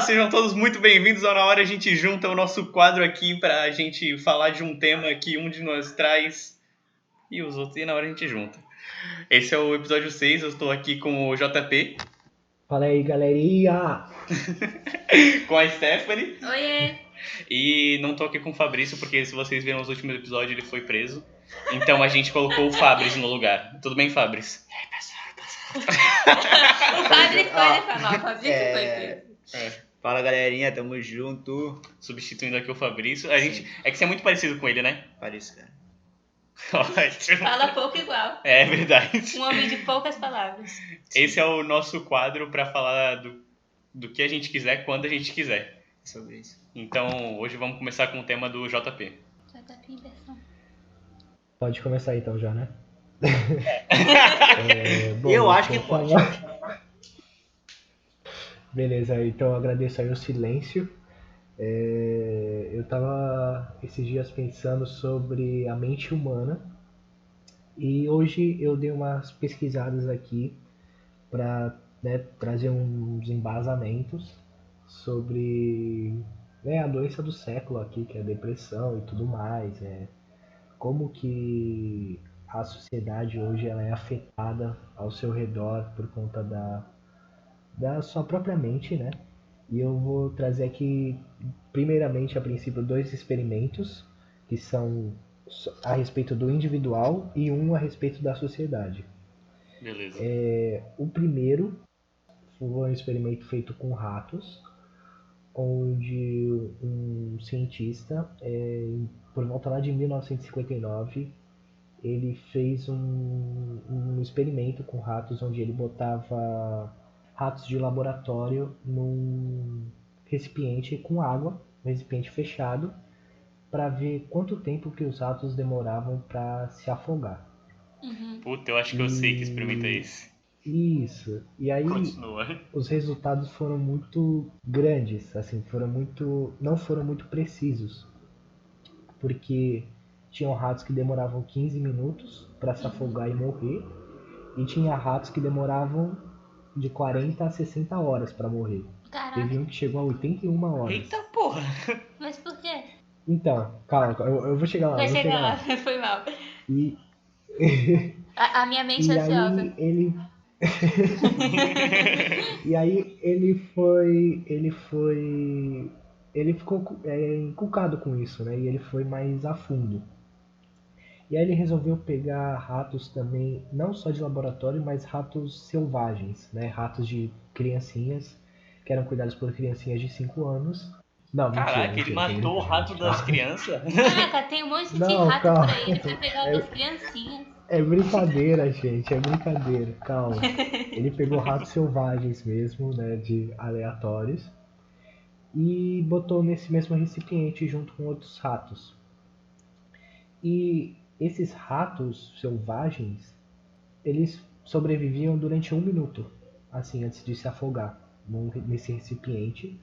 Sejam todos muito bem-vindos ao Na Hora a gente junta, o nosso quadro aqui para a gente falar de um tema que um de nós traz e os outros, e na hora a gente junta. Esse é o episódio 6, eu estou aqui com o JP. Fala aí, galerinha! Com a Stephanie. Oiê! E não tô aqui com o Fabrício, porque se vocês viram os últimos episódios, ele foi preso. Então a gente colocou o Fabrício no lugar. Tudo bem, Fabrício? O Fabrício pode falar, o Fabrício foi preso. Fala, galerinha, tamo junto. Substituindo aqui o Fabrício. É que você é muito parecido com ele, né? Parece, cara. Ótimo. Fala pouco igual. É verdade. Um homem de poucas palavras. Esse é o nosso quadro para falar do que a gente quiser, quando a gente quiser. Sobre isso. Então, hoje vamos começar com o tema do JP. JP em versão. Pode começar então já, né? Eu acho que então, pode. Beleza, então eu agradeço aí o silêncio. Eu tava esses dias pensando sobre a mente humana e hoje eu dei umas pesquisadas aqui para trazer uns embasamentos sobre a doença do século aqui, que é a depressão e tudo mais. Como que a sociedade hoje ela é afetada ao seu redor por conta da sua própria mente, né? E eu vou trazer aqui, primeiramente, a princípio, 2 experimentos que são a respeito do individual e um a respeito da sociedade. Beleza. O primeiro foi um experimento feito com ratos, onde um cientista, por volta lá de 1959, ele fez um experimento com ratos, onde ele botava ratos de laboratório num recipiente com água, um recipiente fechado, para ver quanto tempo que os ratos demoravam para se afogar. Puta, eu acho que eu sei que experimento é esse. Isso. E aí Continua. os resultados foram muito grandes, assim, não foram muito precisos, porque tinham ratos que demoravam 15 minutos para se afogar e morrer, e tinha ratos que demoravam de 40 a 60 horas para morrer. Caraca, Teve um que chegou a 81 horas. Eita porra! mas por quê? Então, calma, eu vou chegar lá. Vai eu vou chegar lá, lá. foi mal. E, A minha mente e ansiosa. aí ele e aí ele ficou encucado com isso, né? E ele foi mais a fundo. E aí ele resolveu pegar ratos também, não só de laboratório, mas ratos selvagens, né? Ratos de criancinhas, que eram cuidados por criancinhas de 5 anos. Não, Caraca, ele matou o rato das crianças? Caraca, tem um monte de Não, rato calma. por aí. Ele foi pegar o das criancinhas. É brincadeira, gente, é brincadeira, calma. Ele pegou ratos selvagens mesmo, né, de aleatórios, e botou nesse mesmo recipiente junto com outros ratos. E esses ratos selvagens, eles sobreviviam durante 1 minuto, assim, antes de se afogar nesse recipiente.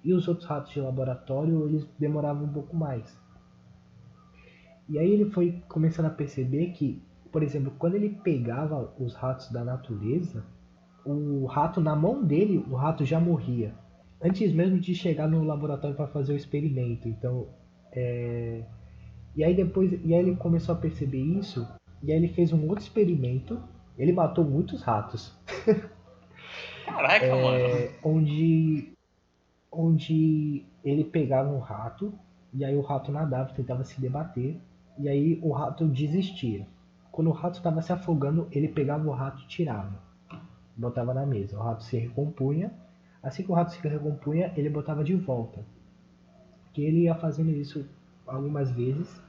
E os outros ratos de laboratório, eles demoravam um pouco mais. E aí ele foi começando a perceber que, por exemplo, quando ele pegava os ratos da natureza, o rato na mão dele, o rato já morria. Antes mesmo de chegar no laboratório para fazer o experimento. Então, e aí ele começou a perceber isso, e aí ele fez um outro experimento. Ele matou muitos ratos. Caraca, mano. Onde ele pegava um rato, e aí o rato nadava, tentava se debater, e aí o rato desistia. Quando o rato estava se afogando, ele pegava o rato e tirava. Botava na mesa. O rato se recompunha. Assim que o rato se recompunha, ele botava de volta. Que ele ia fazendo isso algumas vezes.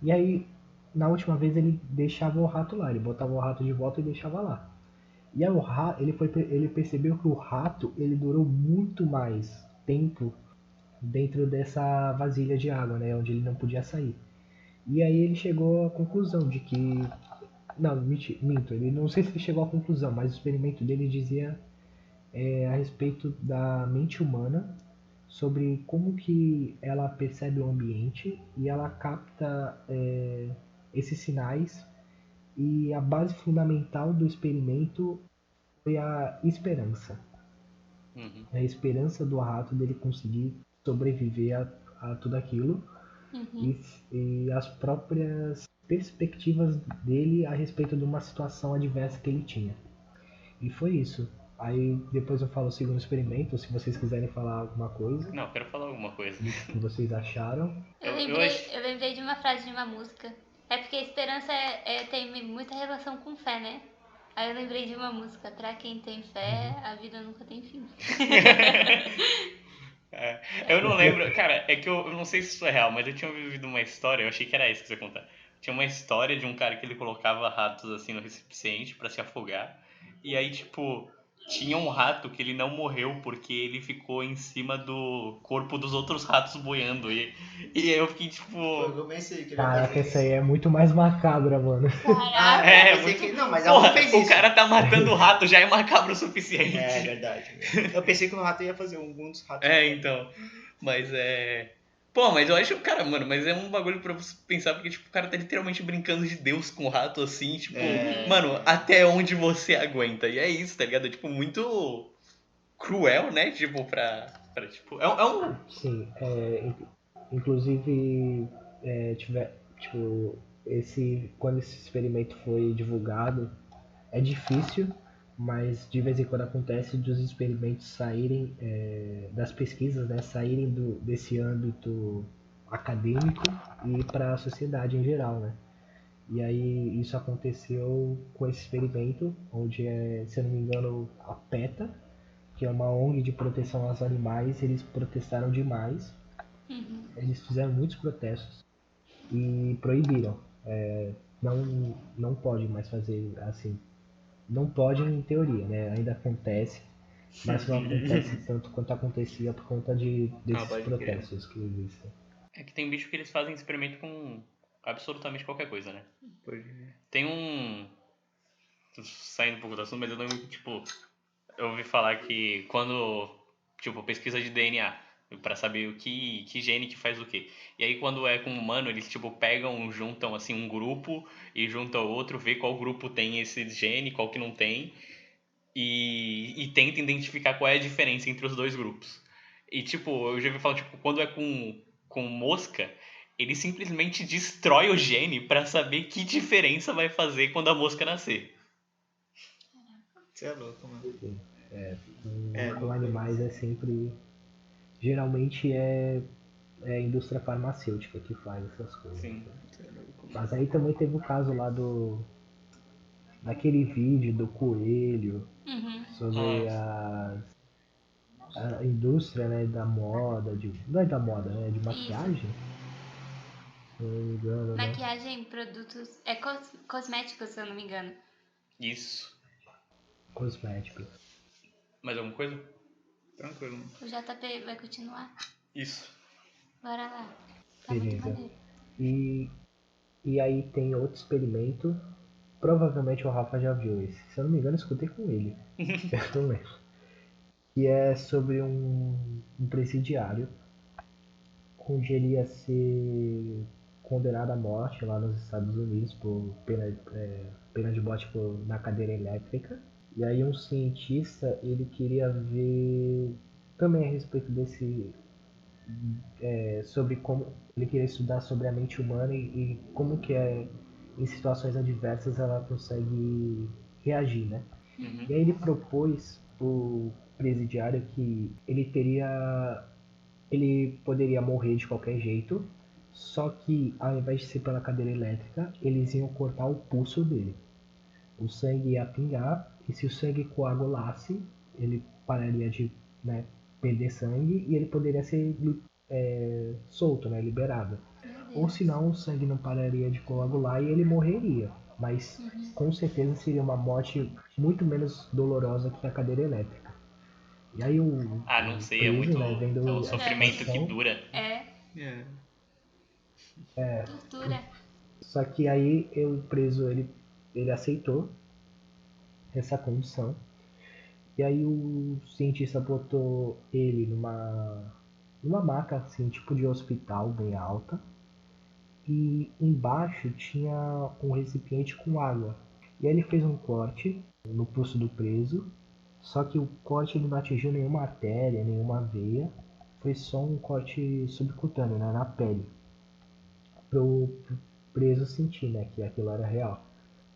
E aí, na última vez, ele deixava o rato lá. Ele botava o rato de volta e deixava lá. E aí ele percebeu que o rato ele durou muito mais tempo dentro dessa vasilha de água, né, onde ele não podia sair. E aí ele chegou à conclusão de que... Não, minto. Ele não sei se ele chegou à conclusão, mas o experimento dele dizia a respeito da mente humana, sobre como que ela percebe o ambiente e ela capta esses sinais. E a base fundamental do experimento foi a esperança. Uhum. A esperança do rato dele conseguir sobreviver a tudo aquilo e as próprias perspectivas dele a respeito de uma situação adversa que ele tinha. E foi isso. Aí depois eu falo o segundo experimento, se vocês quiserem falar alguma coisa, Não, eu quero falar alguma coisa. do que vocês acharam. Eu lembrei de uma frase de uma música. É porque a esperança tem muita relação com fé, né? Aí eu lembrei de uma música. Pra quem tem fé, a vida nunca tem fim. Eu não lembro, cara, é que eu não sei se isso é real, mas eu tinha vivido uma história, eu achei que era isso que você ia contar. Tinha uma história de um cara que ele colocava ratos assim no recipiente pra se afogar. E aí, tipo, tinha um rato que ele não morreu porque ele ficou em cima do corpo dos outros ratos boiando. E aí eu fiquei tipo. Eu pensei que ele ia Caraca, fazer essa aí é muito mais macabra, mano. Ah, Caraca. eu pensei muito- que... Não, mas Porra, ela não fez o isso. cara tá matando o rato, já é macabro o suficiente. É verdade. Eu pensei que o rato ia fazer algum dos ratos. Então. Mas é. Pô, mas eu acho, cara, mano, mas é um bagulho pra você pensar, porque, tipo, o cara tá literalmente brincando de Deus com o rato, assim, tipo, mano, até onde você aguenta. E é isso, tá ligado? É, tipo, muito cruel, né? Tipo, tipo, é um... Sim, inclusive tipo, quando esse experimento foi divulgado, é difícil, mas de vez em quando acontece dos experimentos saírem, das pesquisas, né, saírem desse âmbito acadêmico e para a sociedade em geral, né? E aí isso aconteceu com esse experimento, onde, se eu não me engano, a PETA, que é uma ONG de proteção aos animais, eles protestaram demais. Eles fizeram muitos protestos e proibiram. Não pode mais fazer assim. Não pode em teoria, né? Ainda acontece, mas não acontece tanto quanto acontecia por conta desses pode crer. protestos que existem. É que tem bicho que eles fazem experimento com absolutamente qualquer coisa, né? Pode ver. Tem um... Tô saindo um pouco do assunto, mas eu lembro que, tipo, eu ouvi falar que quando, tipo, pesquisa de DNA pra saber que gene que faz o quê. E aí quando é com humano, eles tipo pegam, juntam assim um grupo e juntam outro, vê qual grupo tem esse gene, qual que não tem e tenta identificar qual é a diferença entre os dois grupos. E tipo, eu já ouvi falar tipo, quando é com mosca, ele simplesmente destrói o gene pra saber que diferença vai fazer quando a mosca nascer. Você é louco, mano. Com animais é sempre. Geralmente é a indústria farmacêutica que faz essas coisas. Sim. Mas aí também teve o caso lá daquele vídeo do coelho sobre a indústria, né, da moda, não é da moda, né, de maquiagem. Se eu não me engano, né? Maquiagem, produtos. É cosméticos, se eu não me engano. Isso. Cosméticos. Mais alguma coisa? Tranquilo. O JP vai continuar? Isso. Bora lá. Tá muito Beleza. maneiro. E aí tem outro experimento. Provavelmente o Rafa já viu esse. Se eu não me engano, eu escutei com ele. Eu não lembro. Que é sobre um presidiário onde ele ia ser condenado à morte lá nos Estados Unidos por pena de morte na cadeira elétrica. E aí um cientista, ele queria ver também a respeito desse sobre como ele queria estudar sobre a mente humana e como que em situações adversas ela consegue reagir, né? E aí ele propôs o presidiário que ele poderia morrer de qualquer jeito, só que ao invés de ser pela cadeira elétrica, eles iam cortar o pulso dele. O sangue ia pingar e se o sangue coagulasse, ele pararia de, né, perder sangue e ele poderia ser solto, né, liberado. Ou senão o sangue não pararia de coagular e ele morreria. Mas com certeza seria uma morte muito menos dolorosa que a cadeira elétrica. E aí o Não sei, preso, é muito né, vendo o a sofrimento que situação, dura. Tortura. só que aí o preso ele aceitou essa condição. E aí o cientista botou ele numa maca assim, tipo de hospital bem alta. E embaixo tinha um recipiente com água. E aí ele fez um corte no pulso do preso Só que o corte ele não atingiu nenhuma artéria, nenhuma veia. Foi só um corte subcutâneo, né, na pele. Pro preso sentir, né, que aquilo era real.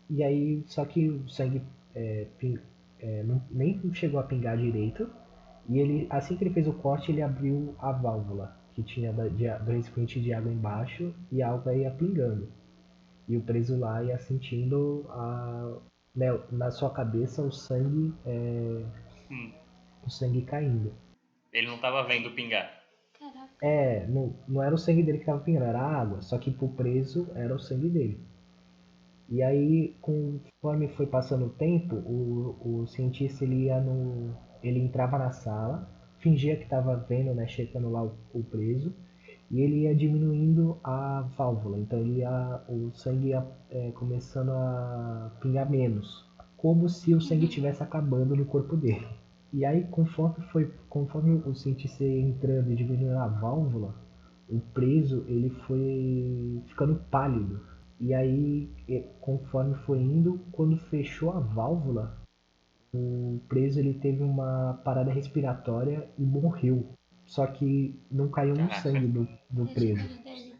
E aí, só que o sangue nem chegou a pingar direito. E ele, assim que ele fez o corte, ele abriu a válvula que tinha do recipiente de água embaixo e a água ia pingando. E o preso lá ia sentindo né, na sua cabeça Hum. o sangue caindo. Ele não tava vendo pingar. Caraca. Não era o sangue dele que tava pingando, era a água. Só que pro preso era o sangue dele. E aí, conforme foi passando o tempo, o cientista ele entrava na sala, fingia que estava vendo, né, checando lá o preso, e ele ia diminuindo a válvula. Então o sangue ia começando a pingar menos, como se o sangue estivesse acabando no corpo dele. E aí, conforme o cientista ia entrando e diminuindo a válvula, o preso ele foi ficando pálido. E aí, conforme foi indo, quando fechou a válvula, o preso ele teve uma parada respiratória e morreu. Só que não caiu um Caraca. sangue do preso. Tadinho dele.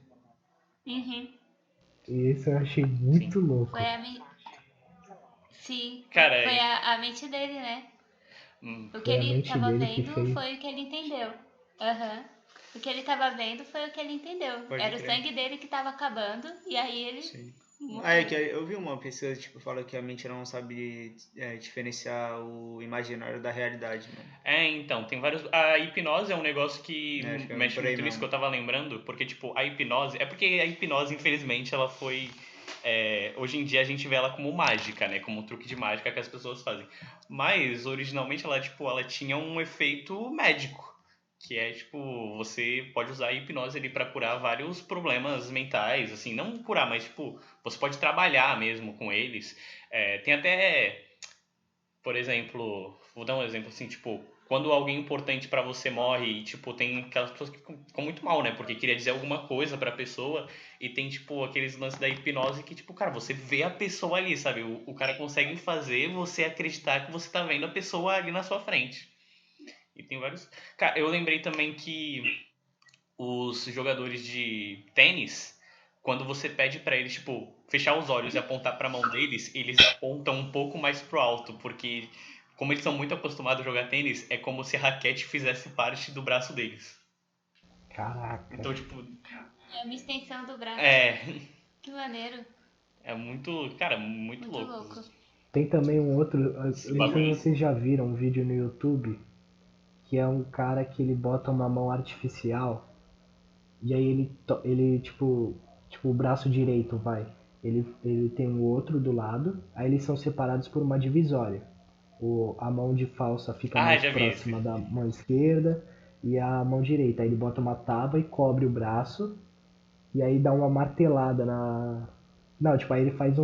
Uhum. E isso eu achei Sim. muito louco. Foi a mente. Sim, Cara, foi a mente dele, né? O que Foi a ele mente tava dele que vendo fez. foi o que ele entendeu. Aham. O que ele tava vendo foi o que ele entendeu. Pode Era o crer. sangue dele que tava acabando e aí ele Sim. morreu. Ah, é que eu vi uma pesquisa, tipo, fala que a mente não sabe diferenciar o imaginário da realidade, mano. Então, tem vários. A hipnose é um negócio que Acho que é mexe por aí muito nisso mesmo. que eu tava lembrando, porque, tipo, a hipnose. É porque a hipnose, infelizmente, ela foi. Hoje em dia a gente vê ela como mágica, né? Como um truque de mágica que as pessoas fazem. Mas, originalmente, ela, tipo, ela tinha um efeito médico. Que é, tipo, você pode usar a hipnose ali pra curar vários problemas mentais, assim, não curar, mas, tipo, você pode trabalhar mesmo com eles. Tem até. Por exemplo, vou dar um exemplo assim, tipo, quando alguém importante pra você morre e, tipo, tem aquelas pessoas que ficam muito mal, né? Porque queria dizer alguma coisa pra pessoa e tem, tipo, aqueles lances da hipnose que, tipo, cara, você vê a pessoa ali, sabe? O cara consegue fazer você acreditar que você tá vendo a pessoa ali na sua frente. E tem vários. Cara, eu lembrei também que os jogadores de tênis, quando você pede pra eles, tipo, fechar os olhos e apontar pra mão deles, eles apontam um pouco mais pro alto, porque como eles são muito acostumados a jogar tênis, é como se a raquete fizesse parte do braço deles. Caraca. Então, tipo, É uma extensão do braço. é, Que maneiro. é muito, cara, muito Muito louco louco. Tem também um outro. esse Eu não sei bagulho. se vocês já viram um vídeo no YouTube que é um cara que ele bota uma mão artificial e aí ele tipo o braço direito vai. Ele tem o outro do lado, aí eles são separados por uma divisória. A mão de falsa fica Ah, mais já vi esse. próxima da mão esquerda e a mão direita. Aí ele bota uma tábua e cobre o braço e aí dá uma martelada na. Não, tipo, aí ele faz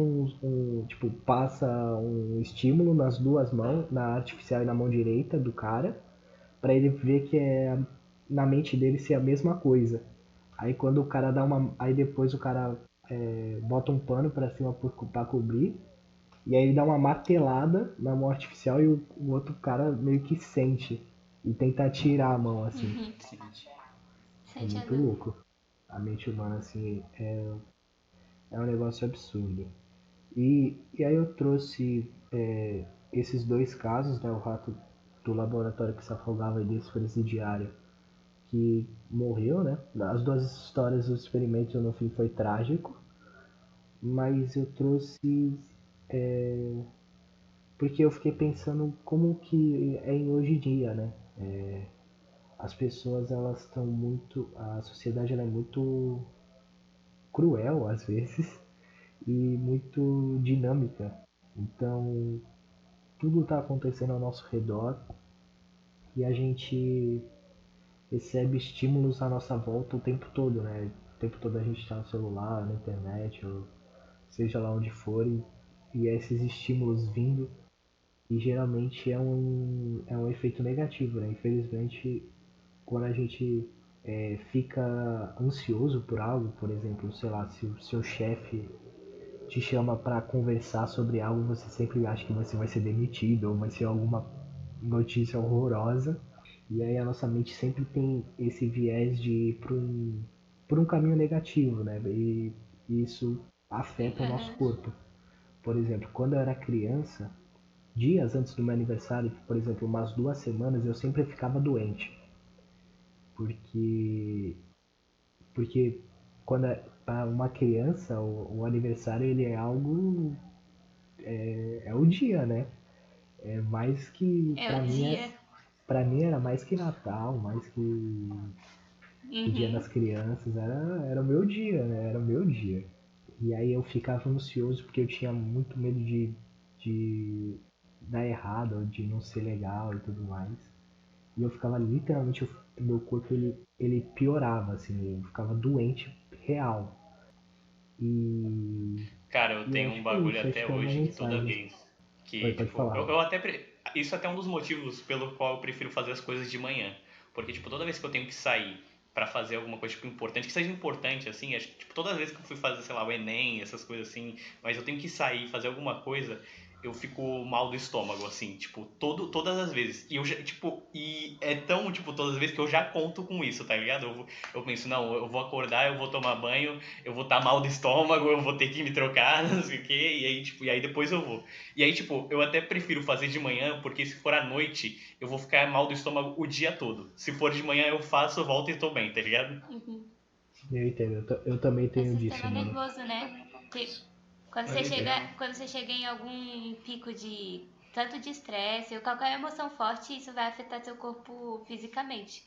tipo, passa um estímulo nas duas mãos, na artificial e na mão direita do cara, pra ele ver que na mente dele ser a mesma coisa. Aí quando o cara dá uma. Aí depois o cara bota um pano pra cima pra cobrir. E aí ele dá uma martelada na mão artificial e o outro cara meio que sente. E tenta tirar a mão, assim. É Sente a muito dor. louco. A mente humana, assim, é um negócio absurdo. E aí eu trouxe esses dois casos, né? O rato do laboratório que se afogava e desse presidiário que morreu, né? As duas histórias dos experimentos no fim foi trágico, mas eu trouxe porque eu fiquei pensando como que é em hoje em dia, né? As pessoas elas estão muito, a sociedade ela é muito cruel às vezes e muito dinâmica. Então tudo está acontecendo ao nosso redor e a gente recebe estímulos à nossa volta o tempo todo, né? O tempo todo a gente está no celular, na internet, ou seja lá onde for, e esses estímulos vindo, e geralmente é um efeito negativo, né? Infelizmente, quando a gente fica ansioso por algo, por exemplo, sei lá, se o seu chefe te chama para conversar sobre algo, você sempre acha que você vai ser demitido ou vai ser alguma notícia horrorosa. E aí a nossa mente sempre tem esse viés de ir por um caminho negativo, né? E isso afeta o nosso Aham. corpo. Por exemplo, quando eu era criança, dias antes do meu aniversário, por exemplo, umas 2 semanas, eu sempre ficava doente. Porque, porque quando para uma criança o aniversário ele é algo, é o dia, né? É mais que É o dia. para mim era mais que Natal, mais que o Dia Uhum. das Crianças, era o meu dia, né? Era o meu dia. E aí eu ficava ansioso porque eu tinha muito medo de dar errado, ou de não ser legal e tudo mais. E eu ficava literalmente, meu corpo ele piorava, assim, eu ficava doente real. E, Cara, eu e tenho um bagulho acho até que é uma hoje que toda mensagem. vez Oi, que, pode tipo, falar. eu até. Isso até é um dos motivos pelo qual eu prefiro fazer as coisas de manhã. Porque, tipo, toda vez que eu tenho que sair pra fazer alguma coisa, tipo, importante, que seja importante, assim, acho que, tipo, todas as vezes que eu fui fazer, sei lá, o Enem, essas coisas assim, mas eu tenho que sair, fazer alguma coisa, eu fico mal do estômago, assim, tipo, todas as vezes. E eu já, tipo, e é tão, tipo, todas as vezes que eu já conto com isso, tá ligado? Eu penso, não, eu vou acordar, eu vou tomar banho, eu vou estar mal do estômago, eu vou ter que me trocar, não sei o quê, e aí, tipo, e aí depois eu vou. E aí, tipo, eu até prefiro fazer de manhã, porque se for à noite, eu vou ficar mal do estômago o dia todo. Se for de manhã, eu faço, volto e tô bem, tá ligado? Uhum. Eu entendo, eu também É tenho disso, sistema mano. nervoso, né? Que Pode crer. quando você chega em algum pico de tanto de estresse ou qualquer emoção forte, isso vai afetar seu corpo fisicamente.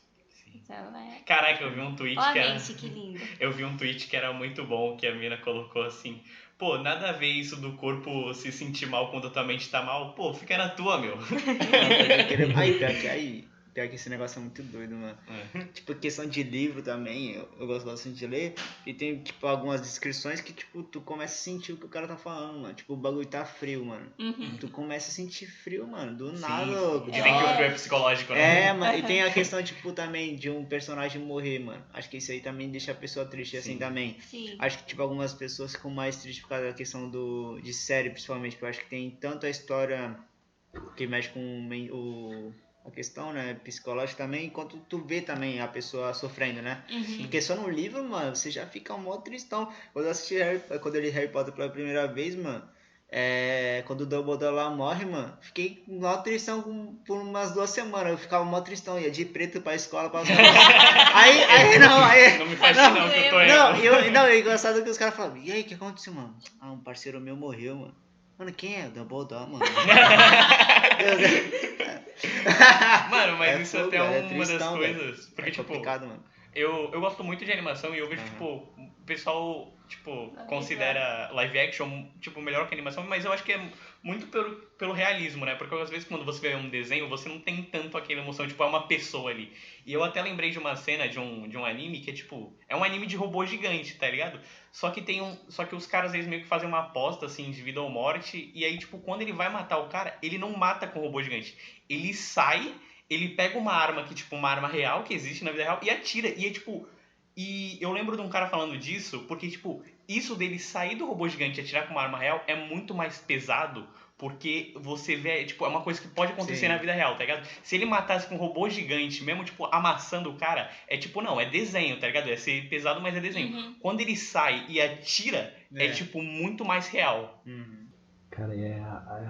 Então é. Caraca, eu vi um Ó tweet a que era. mente, que lindo. Eu vi um tweet que era muito bom, que a mina colocou assim. Pô, nada a ver isso do corpo se sentir mal quando a tua mente tá mal. Pô, fica na tua, meu. Não, pode querer. Pior que esse negócio é muito doido, mano. É. Tipo, questão de livro também, eu gosto bastante de ler. E tem, tipo, algumas descrições que, tipo, tu começa a sentir o que o cara tá falando, mano. Tipo, o bagulho tá frio, mano. Uhum. Tu começa a sentir frio, mano. Do nada, Sim, sim. louco. Dizem que o frio é É. psicológico, É, né? mano. E tem a questão, tipo, também de um personagem morrer, mano. Acho que isso aí também deixa a pessoa triste, assim, Sim. também. Sim. Acho que, tipo, algumas pessoas ficam mais tristes por causa da questão de série, principalmente. Porque eu acho que tem tanto a história que mexe com a questão, né, psicológica também, enquanto tu vê também a pessoa sofrendo, né? Uhum. Porque só no livro, mano, você já fica um mó tristão. Quando eu li Harry Potter pela primeira vez, mano, quando o Dumbledore lá morre, mano, fiquei mó tristão por umas 2 semanas. Eu ficava mó tristão, ia de preto pra escola, pra Não me faz isso não, que eu tô indo. não, é engraçado que os caras falam, e aí, o que aconteceu, mano? Ah, um parceiro meu morreu, mano. Mano, quem é? O Dumbledore, mano. Mano, mas É isso fogo, até é velho. É uma das tristão, velho. coisas. É Porque, tipo, complicado, mano. eu gosto muito de animação e eu vejo, tipo, Aham. o pessoal, tipo, Live considera live action, tipo, melhor que animação, mas eu acho que é muito pelo realismo, né? Porque às vezes quando você vê um desenho, você não tem tanto aquela emoção, tipo, é uma pessoa ali. E eu até lembrei de uma cena de um anime que é, tipo, é um anime de robô gigante, tá ligado? Só que os caras, eles meio que fazem uma aposta, assim, de vida ou morte, e aí, tipo, quando ele vai matar o cara, ele não mata com o robô gigante. Ele sai, ele pega uma arma que, tipo, uma arma real que existe na vida real e atira. E é tipo. E eu lembro de um cara falando disso, porque, tipo, isso dele sair do robô gigante e atirar com uma arma real é muito mais pesado, porque você vê, tipo, é uma coisa que pode acontecer na Sim. vida real, tá ligado? Se ele matasse com um robô gigante, mesmo, tipo, amassando o cara, é tipo, não, é desenho, tá ligado? É ser pesado, mas é desenho. Uhum. Quando ele sai e atira, é, tipo, muito mais real. Uhum. Cara, é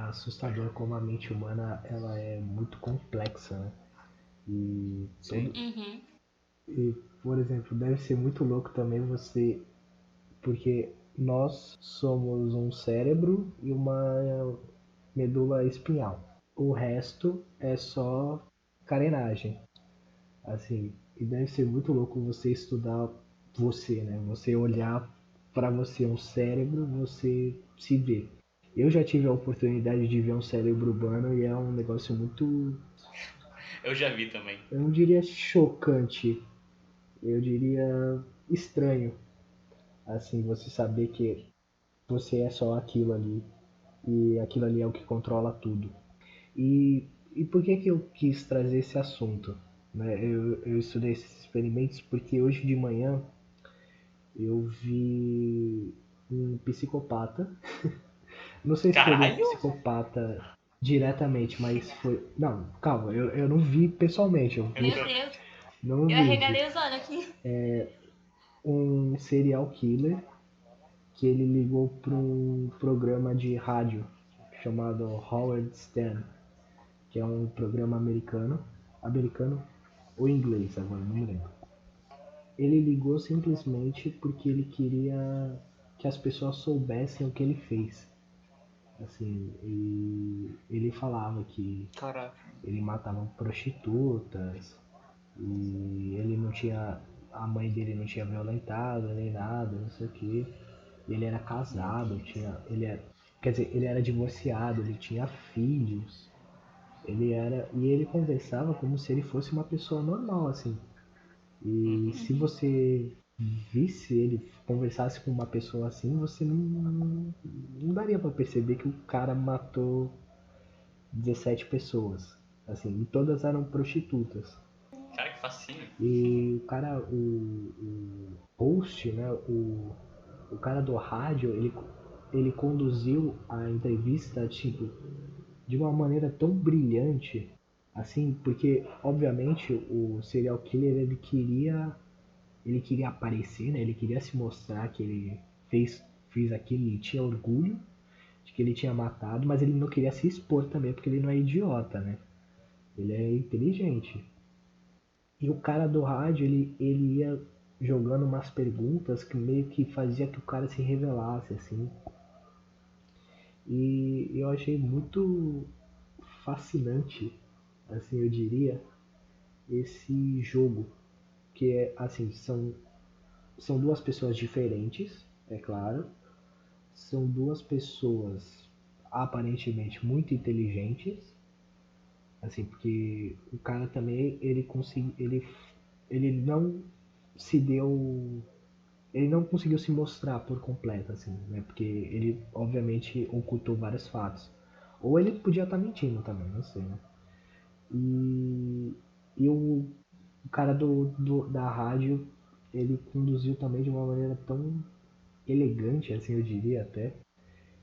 assustador como a mente humana ela é muito complexa, né? E Sim. Uhum. e, por exemplo, deve ser muito louco também você, porque nós somos um cérebro e uma medula espinhal. O resto é só carenagem, assim. E deve ser muito louco você estudar você, né? Você olhar para você um cérebro, você se ver. Eu já tive a oportunidade de ver um cérebro humano e é um negócio muito, Eu já vi também. eu não diria chocante, eu diria estranho, assim, você saber que você é só aquilo ali e aquilo ali é o que controla tudo. E por que eu quis trazer esse assunto? Né? Eu estudei esses experimentos porque hoje de manhã eu vi um psicopata. Não sei se você já viu um Caralho! psicopata diretamente, mas foi. Não, calma, eu não vi pessoalmente, eu vi, Meu Deus, não eu vi. arregalei os olhos aqui. Um serial killer que ele ligou para um programa de rádio chamado Howard Stern, que é um programa americano ou inglês, agora não me lembro. Ele ligou simplesmente porque ele queria que as pessoas soubessem o que ele fez. Assim, ele falava que Caraca. ele matava prostitutas e ele não tinha, a mãe dele não tinha violentado nem nada, não sei o que. Ele era casado, quer dizer, ele era divorciado, ele tinha filhos. E ele conversava como se ele fosse uma pessoa normal, assim. E se você visse ele, conversasse com uma pessoa assim, você não daria pra perceber que o cara matou 17 pessoas. Assim, e todas eram prostitutas. Cara, que fascínio. E o cara, o host, né, o cara do rádio, ele conduziu a entrevista, tipo, de uma maneira tão brilhante, assim, porque, obviamente, o serial killer, ele queria aparecer, né, ele queria se mostrar que ele fez aquilo e tinha orgulho de que ele tinha matado, mas ele não queria se expor também, porque ele não é idiota, né, ele é inteligente. E o cara do rádio, ele ia jogando umas perguntas que meio que fazia que o cara se revelasse, assim. E eu achei muito fascinante, assim, eu diria, esse jogo. Que é, assim, são duas pessoas diferentes, é claro. São duas pessoas aparentemente muito inteligentes. Assim, porque o cara também, ele não se deu ele não conseguiu se mostrar por completo, assim, né? Porque ele, obviamente, ocultou vários fatos. Ou ele podia estar mentindo também, não sei, né? E, e o cara da rádio, ele conduziu também de uma maneira tão elegante, assim, eu diria até,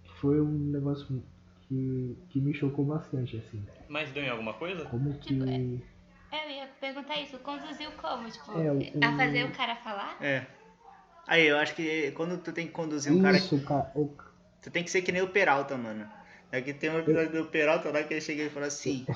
que foi um negócio que me chocou bastante, assim. Mas deu em alguma coisa? Como Tipo, que... eu ia perguntar isso, conduziu como? Tipo, É, a fazer o cara falar? É. Aí, eu acho que quando tu tem que conduzir um cara, Isso, cara... tu tem que ser que nem o Peralta, mano. Aqui tem um Eu, episódio do Peralta lá que ele chega e fala assim: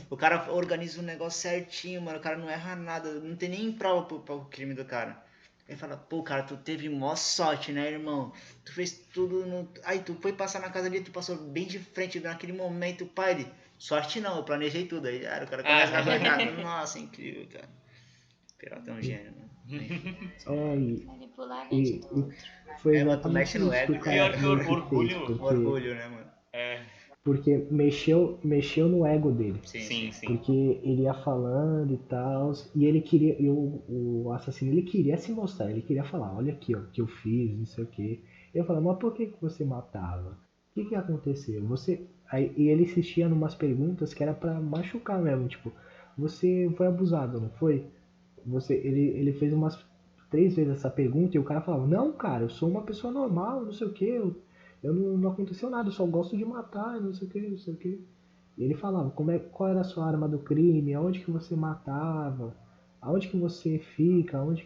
o cara organiza um negócio certinho, mano, o cara não erra nada, não tem nem prova pro crime do cara. Ele fala: pô, cara, tu teve mó sorte, né, irmão? Tu fez tudo no. Aí tu foi passar na casa dele, tu passou bem de frente naquele momento, pai. Ele, sorte não, eu planejei tudo. Aí o cara começa a aguardar. Nossa, incrível, cara. Peralta é um gênio, mano. Enfim. é, Manipular a mente do e outro. foi É, mano, tu exatamente mexe no isso que ego, o né, cara Pior que cara? meio o que fez, orgulho. O orgulho, né, mano? É, porque mexeu no ego dele. Sim, sim, sim. sim. Porque ele ia falando e tal, e ele queria, o assassino, ele queria se mostrar, ele queria falar, olha aqui, ó, o que eu fiz, não sei o que. Eu falava, mas por que você matava? O que aconteceu? E ele insistia numas perguntas que era pra machucar mesmo, tipo, você foi abusado, não foi? Ele fez umas 3 vezes essa pergunta e o cara falava, não, cara, eu sou uma pessoa normal, não sei o que, não aconteceu nada, eu só gosto de matar, não sei o que, não sei o que. E ele falava, qual era a sua arma do crime, aonde que você matava, aonde que você fica, aonde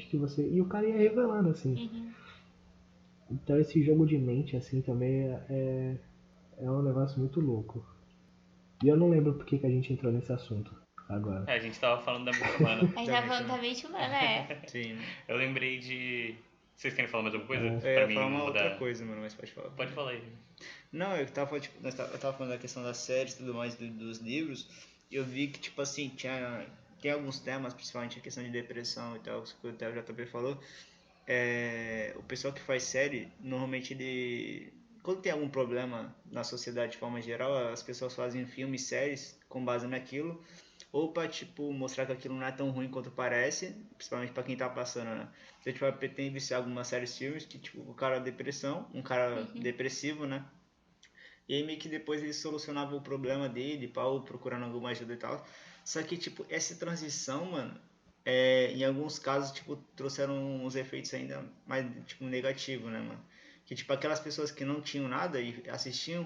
que você... E o cara ia revelando, assim. Uhum. Então esse jogo de mente, assim, também é um negócio muito louco. E eu não lembro por que a gente entrou nesse assunto agora. É, a gente tava falando da mente humana. A gente tá falando da mente humana, é. Sim, mano. Eu lembrei de. Vocês querem falar mais alguma coisa? Eu Pra ia mim falar uma outra mudar. coisa, mano, mas pode falar. Pode falar aí. Não, eu tava falando, tipo, eu tava falando da questão das séries e tudo mais, dos livros, e eu vi que, tipo assim, tem alguns temas, principalmente a questão de depressão e tal, que o JP falou. O pessoal que faz série, normalmente ele... Quando tem algum problema na sociedade de forma geral, as pessoas fazem filmes, séries com base naquilo, ou pra, tipo, mostrar que aquilo não é tão ruim quanto parece, principalmente pra quem tá passando, né? Então, tipo, tem visto algumas séries, filmes que, tipo, o cara depressão, um cara depressivo, né? E aí meio que depois ele solucionava o problema dele, pau, procurando alguma ajuda e tal. Só que, tipo, essa transição, mano, em alguns casos, tipo, trouxeram uns efeitos ainda mais, tipo, negativos, né, mano? Que, tipo, aquelas pessoas que não tinham nada e assistiam,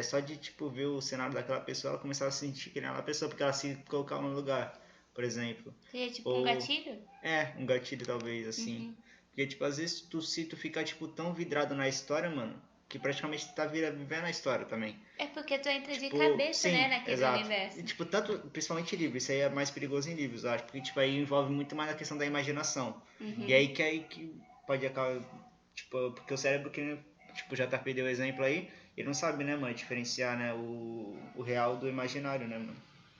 só de, tipo, ver o cenário daquela pessoa, ela começava a sentir que era aquela pessoa, porque ela se colocava no lugar, por exemplo. Seria tipo um Ou, gatilho? um gatilho, talvez, assim. Porque, tipo, às vezes se tu fica, tipo, tão vidrado na história, mano, que praticamente tu tá vivendo a história também. É porque tu entra de Tipo, cabeça, sim, né, naquele exato. universo. E, tipo, tanto, principalmente livro, isso aí é mais perigoso em livros, eu acho, porque, tipo, aí envolve muito mais a questão da imaginação. E aí que pode acabar, tipo, porque o cérebro que, tipo, o JP deu exemplo aí, ele não sabe, né, mano, diferenciar, né, o real do imaginário, né, mano.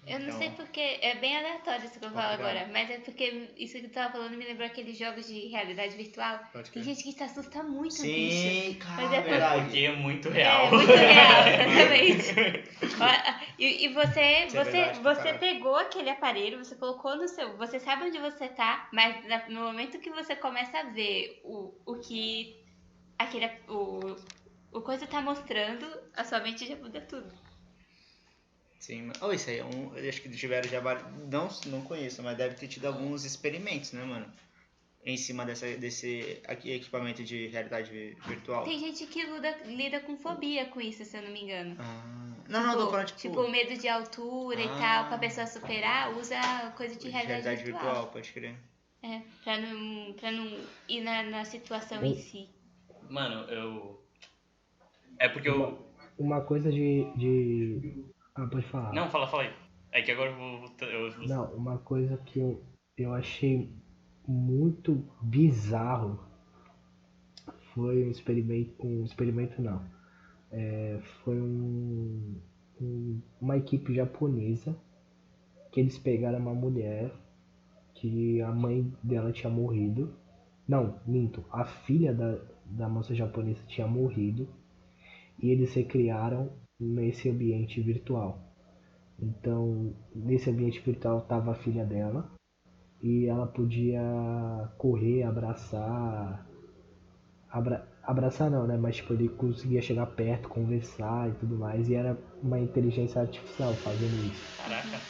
Eu não Então, sei porque, é bem aleatório isso que eu falo complicado. agora, mas é porque isso que tu tava falando me lembrou aqueles jogos de realidade virtual. Pode Tem crer. gente que se assusta muito, Sim, bicho. cara, Mas é verdade. Porque é muito real. É, muito real, exatamente. E você, Isso é verdade pra você caralho. pegou aquele aparelho, você colocou no seu. Você sabe onde você tá, mas no momento que você começa a ver o que aquele. O coisa tá mostrando, a sua mente já muda tudo. Sim, mano. Oh, isso aí é um. Eu acho que tiveram já vários. Não conheço, mas deve ter tido alguns experimentos, né, mano? Em cima desse aqui, equipamento de realidade virtual. Tem gente que lida com fobia com isso, se eu não me engano. Não, tô falando Tipo, medo de altura e tal, pra pessoa superar, usa coisa de realidade virtual. pode crer. É, pra não ir na situação em si. Mano, É porque eu. Uma coisa Ah, pode falar. Não, fala aí. É que agora Não, uma coisa que eu achei muito bizarro foi um experimento não. Foi uma equipe japonesa que eles pegaram uma mulher que a mãe dela tinha morrido. Não, minto. A filha da moça japonesa tinha morrido e eles recriaram nesse ambiente virtual. Então, nesse ambiente virtual estava a filha dela e ela podia correr, abraçar não, né? Mas tipo, ele conseguia chegar perto, conversar e tudo mais. E era uma inteligência artificial fazendo isso. Caraca.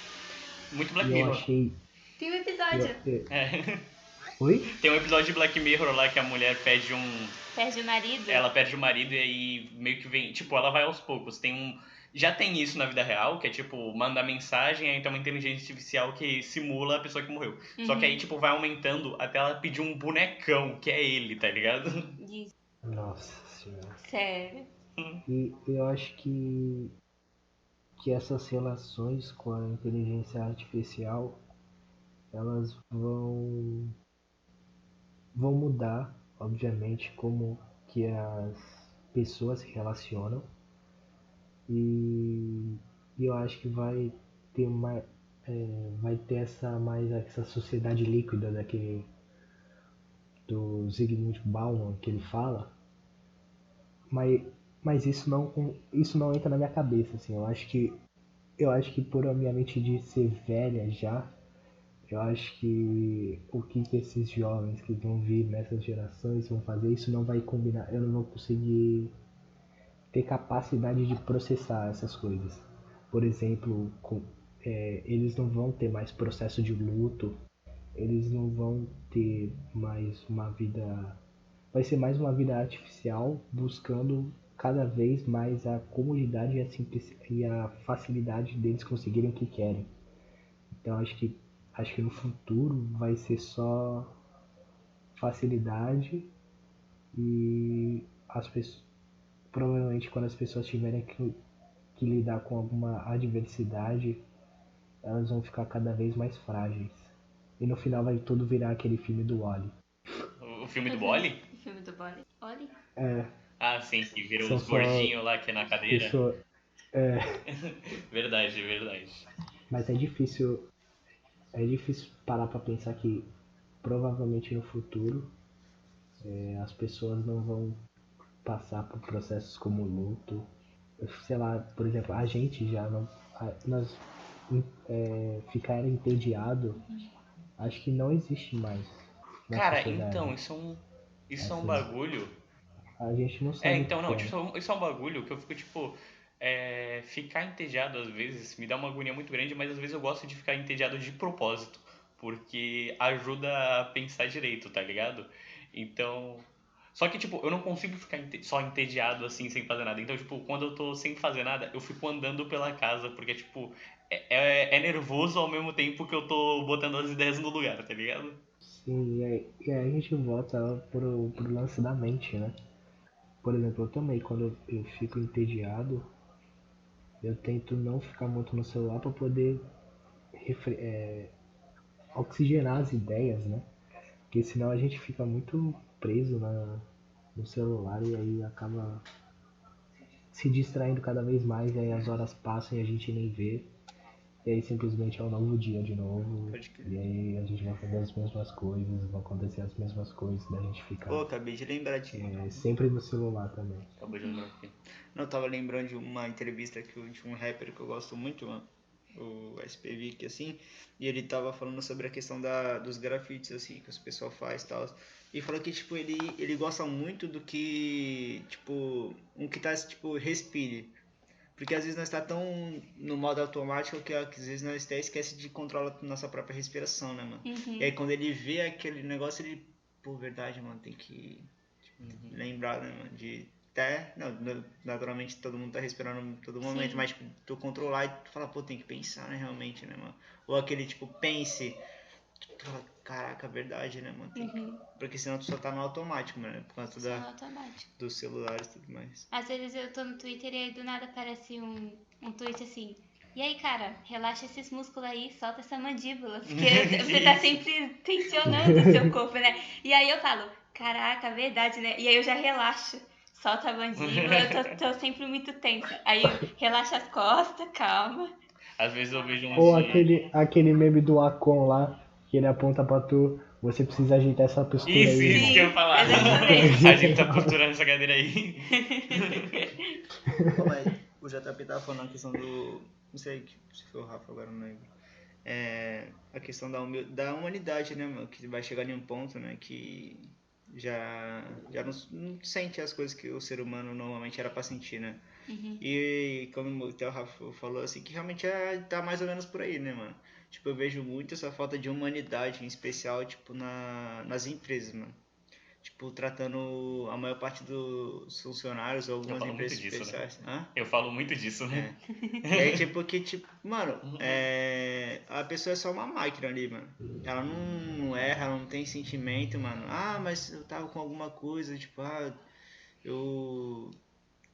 Muito Black E eu Mirror. achei. Tem um episódio. É. Oi? Tem um episódio de Black Mirror lá que a mulher pede Perde o marido. Ela perde o marido e aí meio que vem. Tipo, ela vai aos poucos. Já tem isso na vida real, que é tipo, manda mensagem, aí tem uma inteligência artificial que simula a pessoa que morreu. Só que aí, tipo, vai aumentando até ela pedir um bonecão, que é ele, tá ligado? Isso. Nossa senhora. Sério. E eu acho que essas relações com a inteligência artificial elas vão mudar, obviamente, como que as pessoas se relacionam e eu acho que ter vai ter essa sociedade líquida daquele do Zygmunt Bauman que ele fala, mas isso não entra na minha cabeça assim. Eu acho que por a minha mente de ser velha já, eu acho que o que esses jovens que vão vir nessas gerações vão fazer, isso não vai combinar. Eu não vou conseguir ter capacidade de processar essas coisas. Por exemplo, eles não vão ter mais processo de luto, eles não vão ter mais uma vida. Vai ser mais uma vida artificial buscando cada vez mais a comodidade e a facilidade deles conseguirem o que querem. Então acho que no futuro vai ser só facilidade e as pessoas provavelmente quando as pessoas tiverem que lidar com alguma adversidade, elas vão ficar cada vez mais frágeis. E no final vai tudo virar aquele filme do Wall-E. O filme do Bolly? O filme do Bolly. Olha. É, Ah, sim, que vira são os só gordinhos lá que é na cadeira. pessoa, é, Verdade, verdade. mas é difícil parar pra pensar que provavelmente no futuro as pessoas não vão passar por processos como luto. Sei lá, por exemplo, a gente já não. Nós ficar entediado, acho que não existe mais na Cara, sociedade. então, isso é um bagulho. A gente não sabe o que Então, não, quer. isso é um bagulho que eu fico, tipo, ficar entediado às vezes me dá uma agonia muito grande, mas às vezes eu gosto de ficar entediado de propósito, porque ajuda a pensar direito, tá ligado? Então, Só que, tipo, eu não consigo ficar só entediado, assim, sem fazer nada. Então, tipo, quando eu tô sem fazer nada, eu fico andando pela casa, porque, tipo, é nervoso ao mesmo tempo que eu tô botando as ideias no lugar, tá ligado? Sim, e aí a gente volta pro lance da mente, né? Por exemplo, eu também, quando eu fico entediado, eu tento não ficar muito no celular para poder oxigenar as ideias, né? Porque senão a gente fica muito preso no celular e aí acaba se distraindo cada vez mais, e aí as horas passam e a gente nem vê. E aí simplesmente é um novo dia de novo. Pode crer. E aí a gente vai fazer as mesmas coisas, vão acontecer as mesmas coisas, da gente Pô, ficar acabei de lembrar de. sempre no celular também. Acabou de lembrar aqui. Não, eu tava lembrando de uma entrevista de um rapper que eu gosto muito, mano. O SPVIC, assim. E ele tava falando sobre a questão dos grafites, assim, que os pessoal faz e tal. E falou que, tipo, ele gosta muito do que, tipo, um que tá, tipo, respire. Porque às vezes nós tá tão no modo automático que às vezes nós até esquece de controlar a nossa própria respiração, né, mano? E aí quando ele vê aquele negócio, ele, pô, verdade, mano, tem que lembrar, né, mano, de até, não, naturalmente todo mundo tá respirando em todo momento, Sim. mas tipo, tu controlar e tu falar, pô, tem que pensar, né, realmente, né, mano? Ou aquele tipo, pense, tu fala, caraca, verdade, né, mano? Porque senão tu só tá no automático, mano, por conta Só no automático. dos celulares e tudo mais. Às vezes eu tô no Twitter e aí do nada aparece um tweet assim. E aí, cara, relaxa esses músculos aí, solta essa mandíbula. Porque você tá sempre tensionando o seu corpo, né? E aí eu falo, caraca, verdade, né? E aí eu já relaxo. Solta a mandíbula, eu tô sempre muito tensa. Aí relaxa as costas, calma. Às vezes eu vejo uns Ou de... aquele meme do Akon lá, que ele aponta pra tu, você precisa ajeitar essa postura Isso, aí, isso irmão. que eu ia falar. exatamente. A gente tá posturando essa cadeira aí. Pô, mas o JP tava falando a questão do. Não sei se foi o Rafa agora, não lembro. A questão da humanidade, né, mano? Que vai chegar em um ponto, né, que já não sente as coisas que o ser humano normalmente era pra sentir, né? E como até o Rafa falou, assim, que realmente tá mais ou menos por aí, né, mano? Tipo, eu vejo muito essa falta de humanidade, em especial, tipo, nas empresas, mano. Tipo, tratando a maior parte dos funcionários ou Eu algumas falo muito empresas disso, né? especiais. Hã? Eu falo muito disso, né? E aí, tipo, que, tipo, mano, a pessoa é só uma máquina ali, mano. Ela não erra, ela não tem sentimento, mano. Ah, mas eu tava com alguma coisa, tipo, eu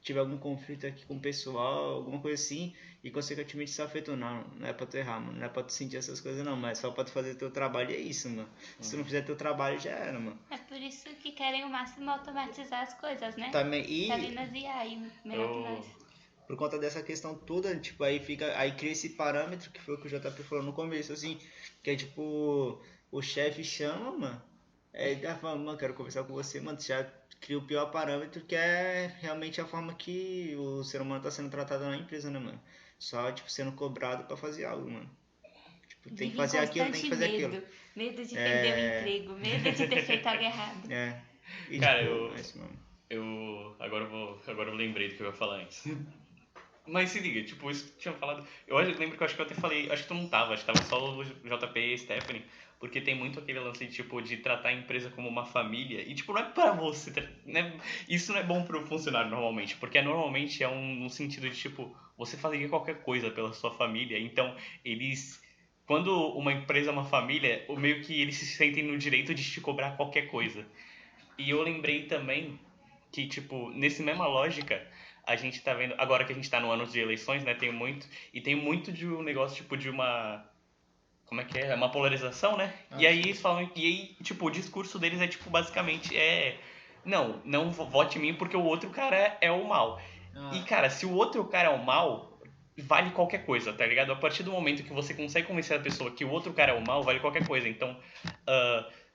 tive algum conflito aqui com o pessoal, alguma coisa assim, e consequentemente isso afetou. Não é pra tu errar, mano. Não é pra tu sentir essas coisas, não, mas só pra tu fazer teu trabalho e é isso, mano. Se tu não fizer teu trabalho, já era, mano. É por isso que querem o máximo automatizar as coisas, né? Também, Tá vindo as IA aí, melhor que nós. por conta dessa questão toda, tipo, aí cria esse parâmetro que foi o que o JP falou no começo, assim, que é tipo, o chefe chama, mano, ele já fala, mano, quero conversar com você, mano, tu já cria o pior parâmetro, que é realmente a forma que o ser humano tá sendo tratado na empresa, né, mano? Só, tipo, sendo cobrado pra fazer algo, mano. Tipo, tem que Vive em fazer aquilo, tem que constante fazer medo. aquilo. Medo de perder o emprego, medo de ter feito algo errado. E, Cara, tipo, é isso, mano. Agora eu lembrei do que eu ia falar antes. Mas se liga, tipo, isso que tinham falado. Lembro que eu acho que eu até falei, acho que tu não tava, acho que tava só o JP e a Stephanie, porque tem muito aquele lance de, tipo, de tratar a empresa como uma família. E, tipo, não é pra você. Né? Isso não é bom pro funcionário normalmente, porque normalmente é um sentido de, tipo, você faria qualquer coisa pela sua família. Então, eles. Quando uma empresa é uma família, meio que eles se sentem no direito de te cobrar qualquer coisa. E eu lembrei também que, tipo, nessa mesma lógica, a gente tá vendo, agora que a gente tá no ano de eleições, né, tem muito de um negócio, tipo, de uma, como é que é? Uma polarização, né? E aí eles falam, e aí, tipo, o discurso deles é, tipo, basicamente não vote em mim porque o outro cara é o mal. E, cara, se o outro cara é o mal, vale qualquer coisa, tá ligado? A partir do momento que você consegue convencer a pessoa que o outro cara é o mal, vale qualquer coisa. Então,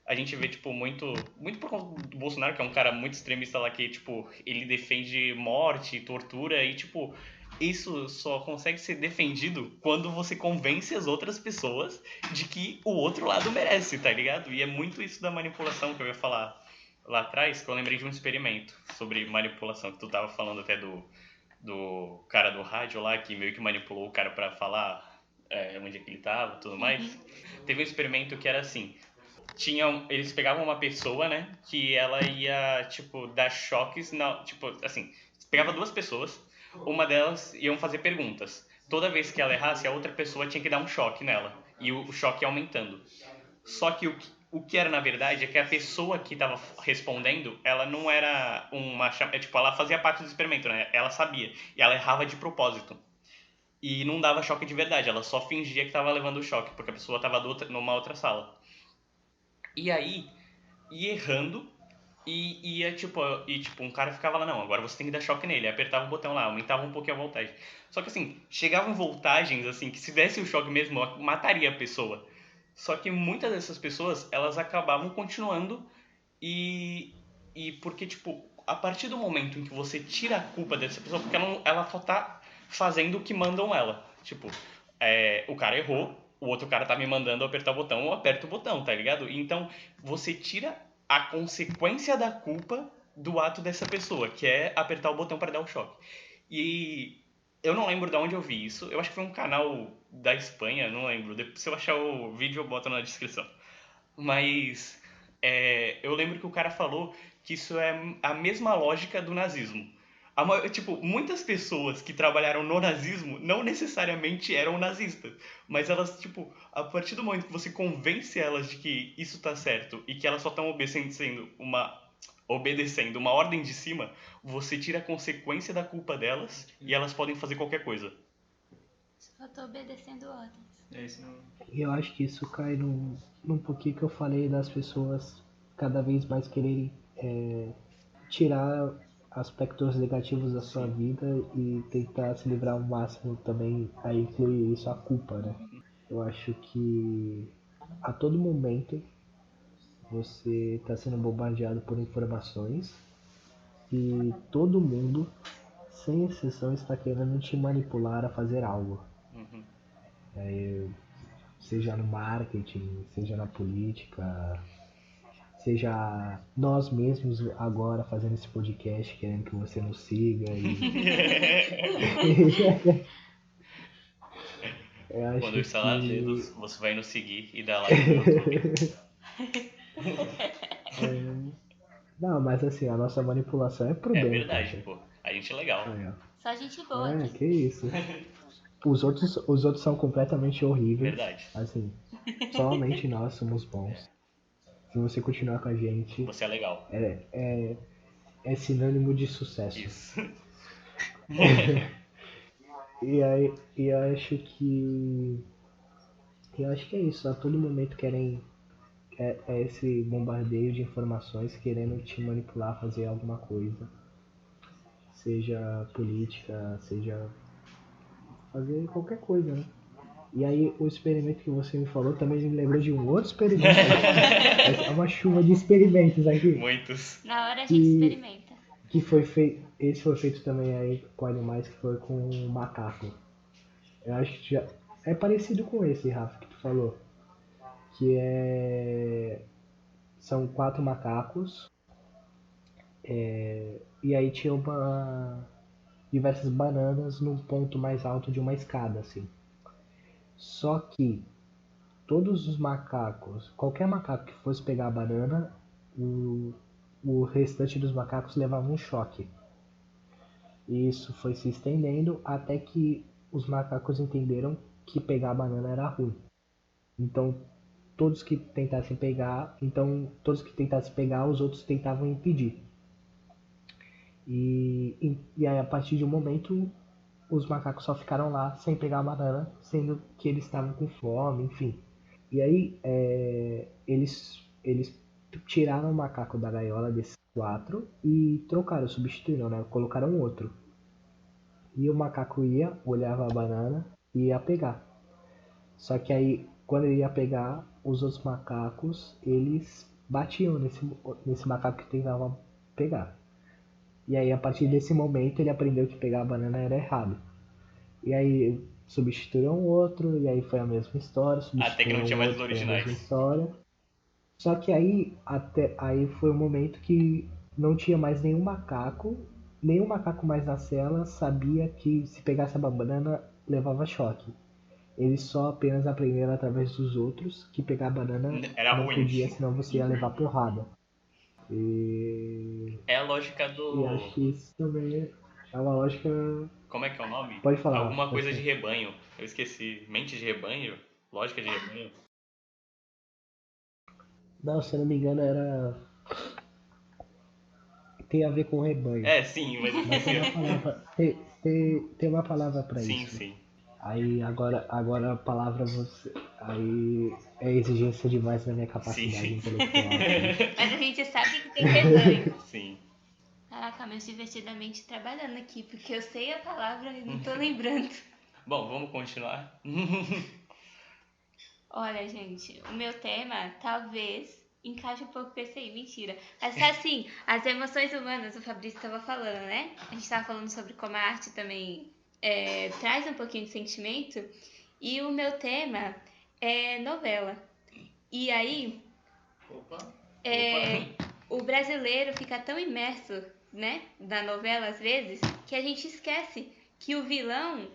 a gente vê, tipo, muito por conta do Bolsonaro, que é um cara muito extremista lá, que, tipo, ele defende morte, tortura, e, tipo, isso só consegue ser defendido quando você convence as outras pessoas de que o outro lado merece, tá ligado? E é muito isso da manipulação que eu ia falar lá atrás, que eu lembrei de um experimento sobre manipulação, que tu tava falando até do cara do rádio lá, que meio que manipulou o cara pra falar onde é que ele tava e tudo mais. Teve um experimento que era assim, eles pegavam uma pessoa, né, que ela ia, tipo, dar choques, tipo, assim, pegava duas pessoas, uma delas iam fazer perguntas. Toda vez que ela errasse, a outra pessoa tinha que dar um choque nela, e o choque ia aumentando. Só que o que era na verdade é que a pessoa que estava respondendo, ela não era tipo, ela fazia parte do experimento, né? Ela sabia, e ela errava de propósito. E não dava choque de verdade, ela só fingia que estava levando o choque, porque a pessoa estava numa outra sala. E aí, ia errando, tipo, um cara ficava lá, não, agora você tem que dar choque nele. Aí apertava o botão lá, aumentava um pouquinho a voltagem. Só que assim, chegavam voltagens, assim, que se desse o choque mesmo, mataria a pessoa. Só que muitas dessas pessoas, elas acabavam continuando e porque, tipo, a partir do momento em que você tira a culpa dessa pessoa, porque ela só tá fazendo o que mandam ela. Tipo, o cara errou, o outro cara tá me mandando apertar o botão, eu aperto o botão, tá ligado? Então, você tira a consequência da culpa do ato dessa pessoa, que é apertar o botão para dar o choque. E eu não lembro de onde eu vi isso, eu acho que foi um canal da Espanha, não lembro. Se eu achar o vídeo, eu boto na descrição. Mas eu lembro que o cara falou que isso é a mesma lógica do nazismo. Tipo, muitas pessoas que trabalharam no nazismo não necessariamente eram nazistas, mas elas, tipo, a partir do momento que você convence elas de que isso tá certo e que elas só estão obedecendo uma ordem de cima, você tira a consequência da culpa delas e elas podem fazer qualquer coisa. Só tô obedecendo ordens. Isso não... E eu acho que isso cai num pouquinho que eu falei das pessoas cada vez mais quererem tirar aspectos negativos da sua vida e tentar se livrar ao máximo também, aí inclui isso a culpa, né? Eu acho que a todo momento você está sendo bombardeado por informações e todo mundo, sem exceção, está querendo te manipular a fazer algo. Seja no marketing, seja na política, seja nós mesmos agora fazendo esse podcast querendo que você nos siga eu acho Quando eu estalar os que dedos, você vai nos seguir e dar like no YouTube. não, mas assim, a nossa manipulação é pro É bem, verdade, poxa. pô. A gente é legal. Aí, ó. Só gente boa aqui. Que isso. Os outros são completamente horríveis. Verdade. Assim, somente nós somos bons. Se você continuar com a gente, Você é legal. é sinônimo de sucesso. Isso. E aí, eu acho que é isso. A todo momento querem esse bombardeio de informações querendo te manipular a fazer alguma coisa. Seja política, seja fazer qualquer coisa, né? E aí o experimento que você me falou também me lembrou de um outro experimento. É uma chuva de experimentos aqui. Muitos. Na hora a gente experimenta. Que foi feito. Esse foi feito também aí com animais, que foi com um macaco. Eu acho que já. É parecido com esse, Rafa, que tu falou. Que é. São 4 macacos. E aí tinha diversas bananas num ponto mais alto de uma escada, assim. Só que todos os macacos, qualquer macaco que fosse pegar a banana, o restante dos macacos levava um choque. E isso foi se estendendo até que os macacos entenderam que pegar a banana era ruim. Então, todos que tentassem pegar, os outros tentavam impedir. E aí, a partir de um momento, os macacos só ficaram lá sem pegar a banana, sendo que eles estavam com fome, enfim. E aí, eles tiraram o macaco da gaiola desses 4 e trocaram, substituíram, né? Colocaram outro. E o macaco ia, olhava a banana e ia pegar. Só que aí, quando ele ia pegar, os outros macacos, eles batiam nesse macaco que tentava pegar. E aí, a partir desse momento, ele aprendeu que pegar a banana era errado. E aí, substituíram outro, e aí foi a mesma história. Até que não tinha mais os originais. Foi a mesma história. Só que aí foi o momento que não tinha mais nenhum macaco mais na cela sabia que se pegasse a banana levava choque. eles só apenas aprenderam através dos outros que pegar banana Era não ruim. podia, senão você ia levar porrada. E, É a lógica e do. acho que isso também é uma lógica. Como é que é o nome? Pode falar, Alguma pode coisa de falar. rebanho. Eu esqueci. Mente de rebanho? Lógica de rebanho? Não, se eu não me engano era. Tem a ver com rebanho. É, sim, mas eu Mas tem esqueci. uma palavra. Tem uma palavra pra Sim, isso. sim. Aí agora a palavra você. Aí é exigência demais na minha capacidade Sim. intelectual aqui. Mas a gente sabe que tem rebanho. Sim. Caraca, mas divertidamente trabalhando aqui, porque eu sei a palavra e não tô lembrando. Bom, vamos continuar. Olha, gente, o meu tema talvez encaixe um pouco com esse aí, mentira. Mas assim, as emoções humanas, o Fabrício estava falando, né? A gente estava falando sobre como a arte também traz um pouquinho de sentimento. E o meu tema é novela. E aí, Opa. o brasileiro fica tão imerso, né, na novela às vezes, que a gente esquece que o vilão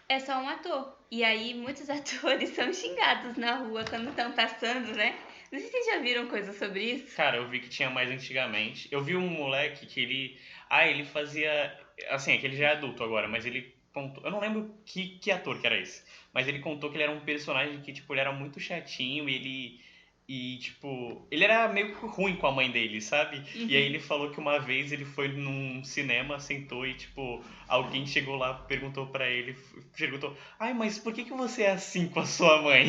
é só um ator. E aí muitos atores são xingados na rua quando estão passando, né? Não sei se vocês já viram coisas sobre isso. Cara, eu vi que tinha mais antigamente. Eu vi um moleque que ele. Ah, ele fazia. Assim, é que ele já é adulto agora, mas ele contou. Eu não lembro que ator que era esse. Mas ele contou que ele era um personagem que, tipo, ele era muito chatinho e ele. E, tipo, ele era meio que ruim com a mãe dele, sabe? E aí ele falou que uma vez ele foi num cinema, sentou e, tipo, alguém chegou lá, perguntou pra ele, perguntou, ai, mas por que você é assim com a sua mãe?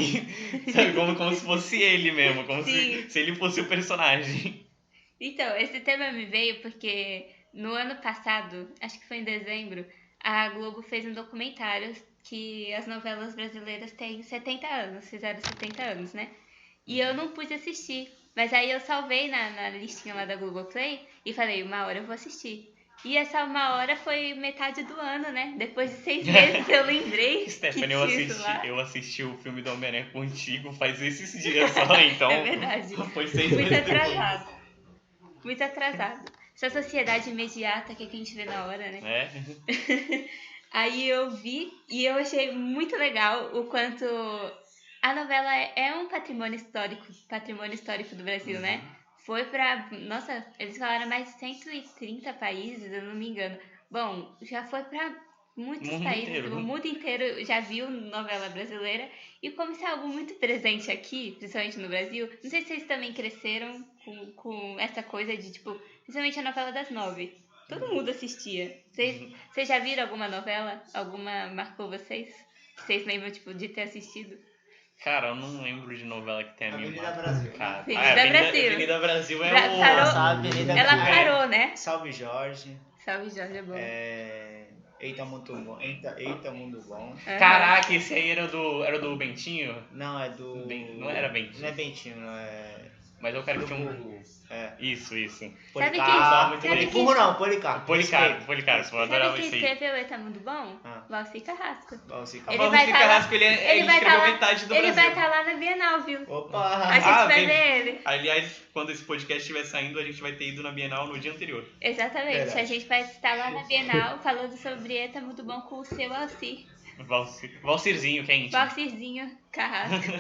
Sabe, como se fosse ele mesmo, como Sim. se ele fosse o personagem. Então, esse tema me veio porque no ano passado, acho que foi em dezembro, a Globo fez um documentário que as novelas brasileiras têm 70 anos, fizeram 70 anos, né? E eu não pude assistir. Mas aí eu salvei na listinha lá da Globoplay e falei, uma hora eu vou assistir. E essa uma hora foi metade do ano, né? Depois de 6 meses eu lembrei que Stephanie, tinha isso lá. eu assisti o filme do Homem-Aranha contigo faz esses dias só, então. É verdade. Foi 6 Muito meses depois. atrasado. Muito atrasado. Essa sociedade imediata que a gente vê na hora, né? É. Aí eu vi e eu achei muito legal o quanto a novela é um patrimônio histórico do Brasil, né? Foi pra. Nossa, eles falaram mais de 130 países, eu não me engano. Bom, já foi pra muitos Mundo países, inteiro. o mundo inteiro já viu novela brasileira. E como isso é algo muito presente aqui, principalmente no Brasil, não sei se vocês também cresceram com essa coisa de, tipo, principalmente a novela das 9. Todo mundo assistia. Vocês já viram alguma novela? Alguma marcou vocês? Vocês lembram, tipo, de ter assistido? Cara, eu não lembro de novela que tenha me Avenida marcado. Brasil. Cara. Avenida Brasil. Avenida Brasil é Pra- o. parou- Nossa, a Avenida Ela Brasil. parou, né? Salve Jorge. Salve, Jorge, é bom. Eita, muito bom. Eita, mundo bom. Aham. Caraca, esse aí era do Bentinho? Não, é do. Não era Bentinho. Não é Bentinho, não é. Mas eu quero que tinha um. Burro. É. Isso. Sabe Policarpo. quem- Burro não, Policarpo. Policarpo, eu adorava Sabe quem isso aí. escreveu Eita Mundo Bom? Ah. Valci Carrasco. Valci Ele Vamos vai ficar tá lá- raspa, ele ele vai escreveu tá lá- metade do Ele Brasil. vai estar lá na Bienal, viu? A Opa! gente Ah, vai bem. ver ele. Aliás, quando esse podcast estiver saindo, a gente vai ter ido na Bienal no dia anterior. Exatamente. Verdade. A gente vai estar lá na Bienal falando sobre Eita Mundo Bom com o seu Alci. Valcirzinho, que é íntimo. Valcizinho Carrasco.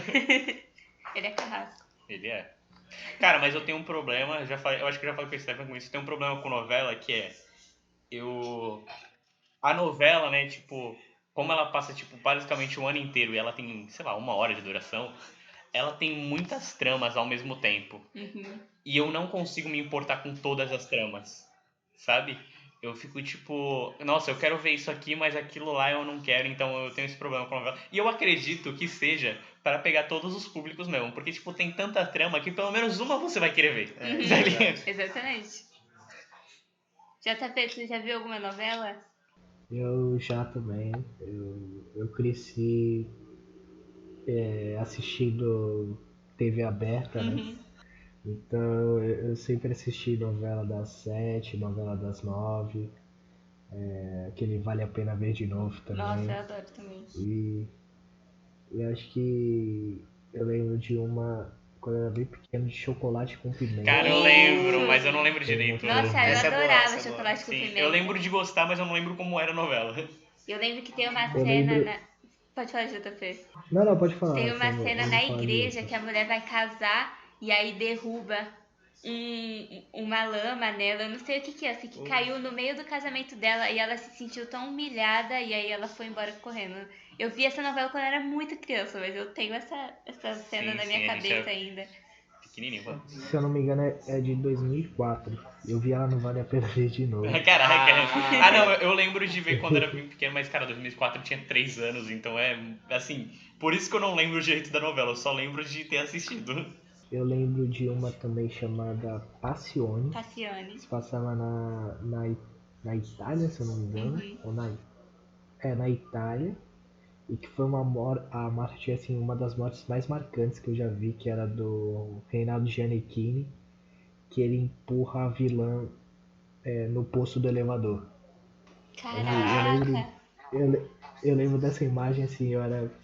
Ele é Carrasco. Ele é. Cara, mas eu tenho um problema, eu acho que eu já falei com o Stephen com isso, eu tenho um problema com novela que é. A novela, né, tipo, como ela passa, tipo, basicamente o ano inteiro e ela tem, sei lá, 1 hora de duração, ela tem muitas tramas ao mesmo tempo. Uhum. E eu não consigo me importar com todas as tramas, sabe? Eu fico tipo, nossa, eu quero ver isso aqui, mas aquilo lá eu não quero, então eu tenho esse problema com a novela. E eu acredito que seja para pegar todos os públicos mesmo, porque tipo, tem tanta trama que pelo menos uma você vai querer ver. Uhum. Tá ligado? Exatamente. JP, tu já viu alguma novela? Eu já também. Eu cresci assistindo TV aberta, né? Uhum. Então eu sempre assisti novela das 7, novela das 9, aquele Vale a Pena Ver de Novo também. Nossa, eu adoro também. E acho que eu lembro de uma, quando eu era bem pequeno, de Chocolate com Pimenta. Cara, eu lembro, mas eu não lembro direito. Nossa, eu Essa é boa, adorava essa é boa. Chocolate com Sim, Pimenta. eu lembro de gostar, mas eu não lembro como era a novela. Eu lembro que tem uma Eu cena lembro- na... Pode falar, JP. Não, pode falar. Tem uma eu cena vou na falar de igreja outra. que a mulher vai casar e aí derruba uma lama nela. Eu não sei o que é, assim, que caiu no meio do casamento dela e ela se sentiu tão humilhada e aí ela foi embora correndo. Eu vi essa novela quando eu era muito criança, mas eu tenho essa cena Sim, na minha sim, a gente cabeça é ainda. pequenininho, pô. Se eu não me engano, é de 2004. Eu vi ela no Vale a Pena Ver de novo. Caraca. Ah. Ah, não, eu lembro de ver quando era bem pequeno, mas, cara, 2004 eu tinha 3 anos, então é, assim, por isso que eu não lembro o jeito da novela, eu só lembro de ter assistido. Eu lembro de uma também chamada Passione. Cassiane. Se passava na Itália, se eu não me engano. Uhum. Ou na Itália. E que foi a morte, assim, uma das mortes mais marcantes que eu já vi, que era do Reinaldo Giannichini, que ele empurra a vilã no poço do elevador. Caraca. Eu lembro dessa imagem, assim, eu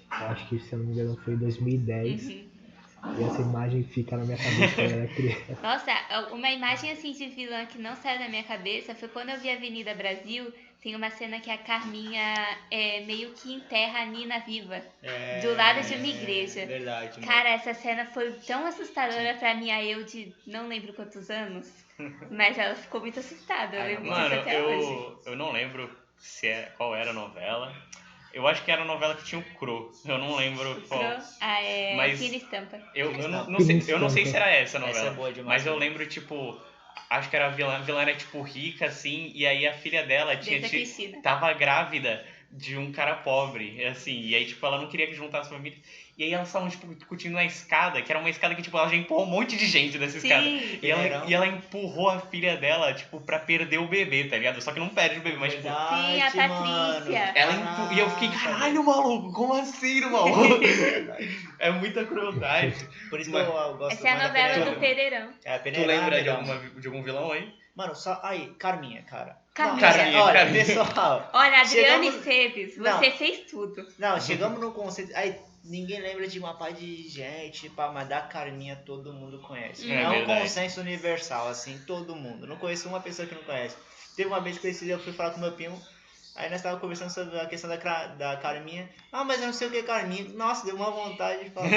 acho que, se eu não me engano, foi em 2010. Uhum. E essa imagem fica na minha cabeça quando eu era criança. Nossa, uma imagem assim de vilã que não saiu da minha cabeça foi quando eu vi Avenida Brasil. Tem uma cena que a Carminha meio que enterra a Nina viva do lado de uma igreja. Verdade, mano. Cara, essa cena foi tão assustadora pra minha eu de não lembro quantos anos, mas ela ficou muito assustada, eu lembro disso Mano, até hoje. eu não lembro qual era a novela. Eu acho que era a novela que tinha o Cro. Eu não lembro qual. Mas Fina Estampa. eu não Fina sei Estampa. se era essa a Essa novela. é boa demais, Mas eu né? lembro, tipo, acho que era a vilã era, tipo, rica, assim, e aí a filha dela Desde a Cristina. tava grávida de um cara pobre, assim, e aí, tipo, ela não queria que juntasse a família. E aí elas estavam, tipo, discutindo na escada, que era uma escada que, tipo, ela já empurrou um monte de gente nessa escada. Sim. E ela empurrou a filha dela, tipo, pra perder o bebê, tá ligado? Só que não perde o bebê, mas, tipo, Sim, a Verdade, Patrícia. e eu fiquei, caralho, maluco, como assim, irmão? É muita crueldade. Por isso Mas- que eu gosto Essa é a mais da novela Peneirão. do Pereirão. É, a Tu Peneirão lembra é de, legal. de algum vilão aí? Mano, só. Aí, Carminha, cara. Carminha. Não, Carminha, olha, Carminha. pessoal. Olha, Adriane Chegamos- Esteves, Não. você fez tudo. Não, chegamos no conceito. Aí, ninguém lembra de uma par de gente, pá, mas da Carminha todo mundo conhece. É É um verdade. consenso universal, assim, todo mundo. Não conheço uma pessoa que não conhece. Teve uma vez que eu fui falar com meu primo. Aí nós estávamos conversando sobre a questão da Carminha. Ah, mas eu não sei o que é Carminha. Nossa, deu uma vontade de falar.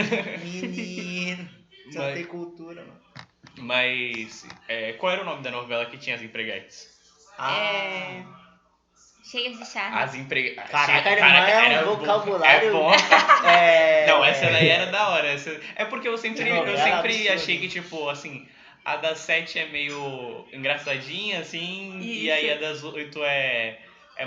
Menino, você não Mas- tem cultura, mano. Mas, qual era o nome da novela que tinha as empreguetes? É. Cheias de charme. As empreguetes. Caraca, é um vocabulário. É bom. É... Não, essa daí era da hora. É porque eu sempre Novela absurda. achei que, tipo, assim, a das 7 é meio engraçadinha, assim, e Isso. aí a das 8 é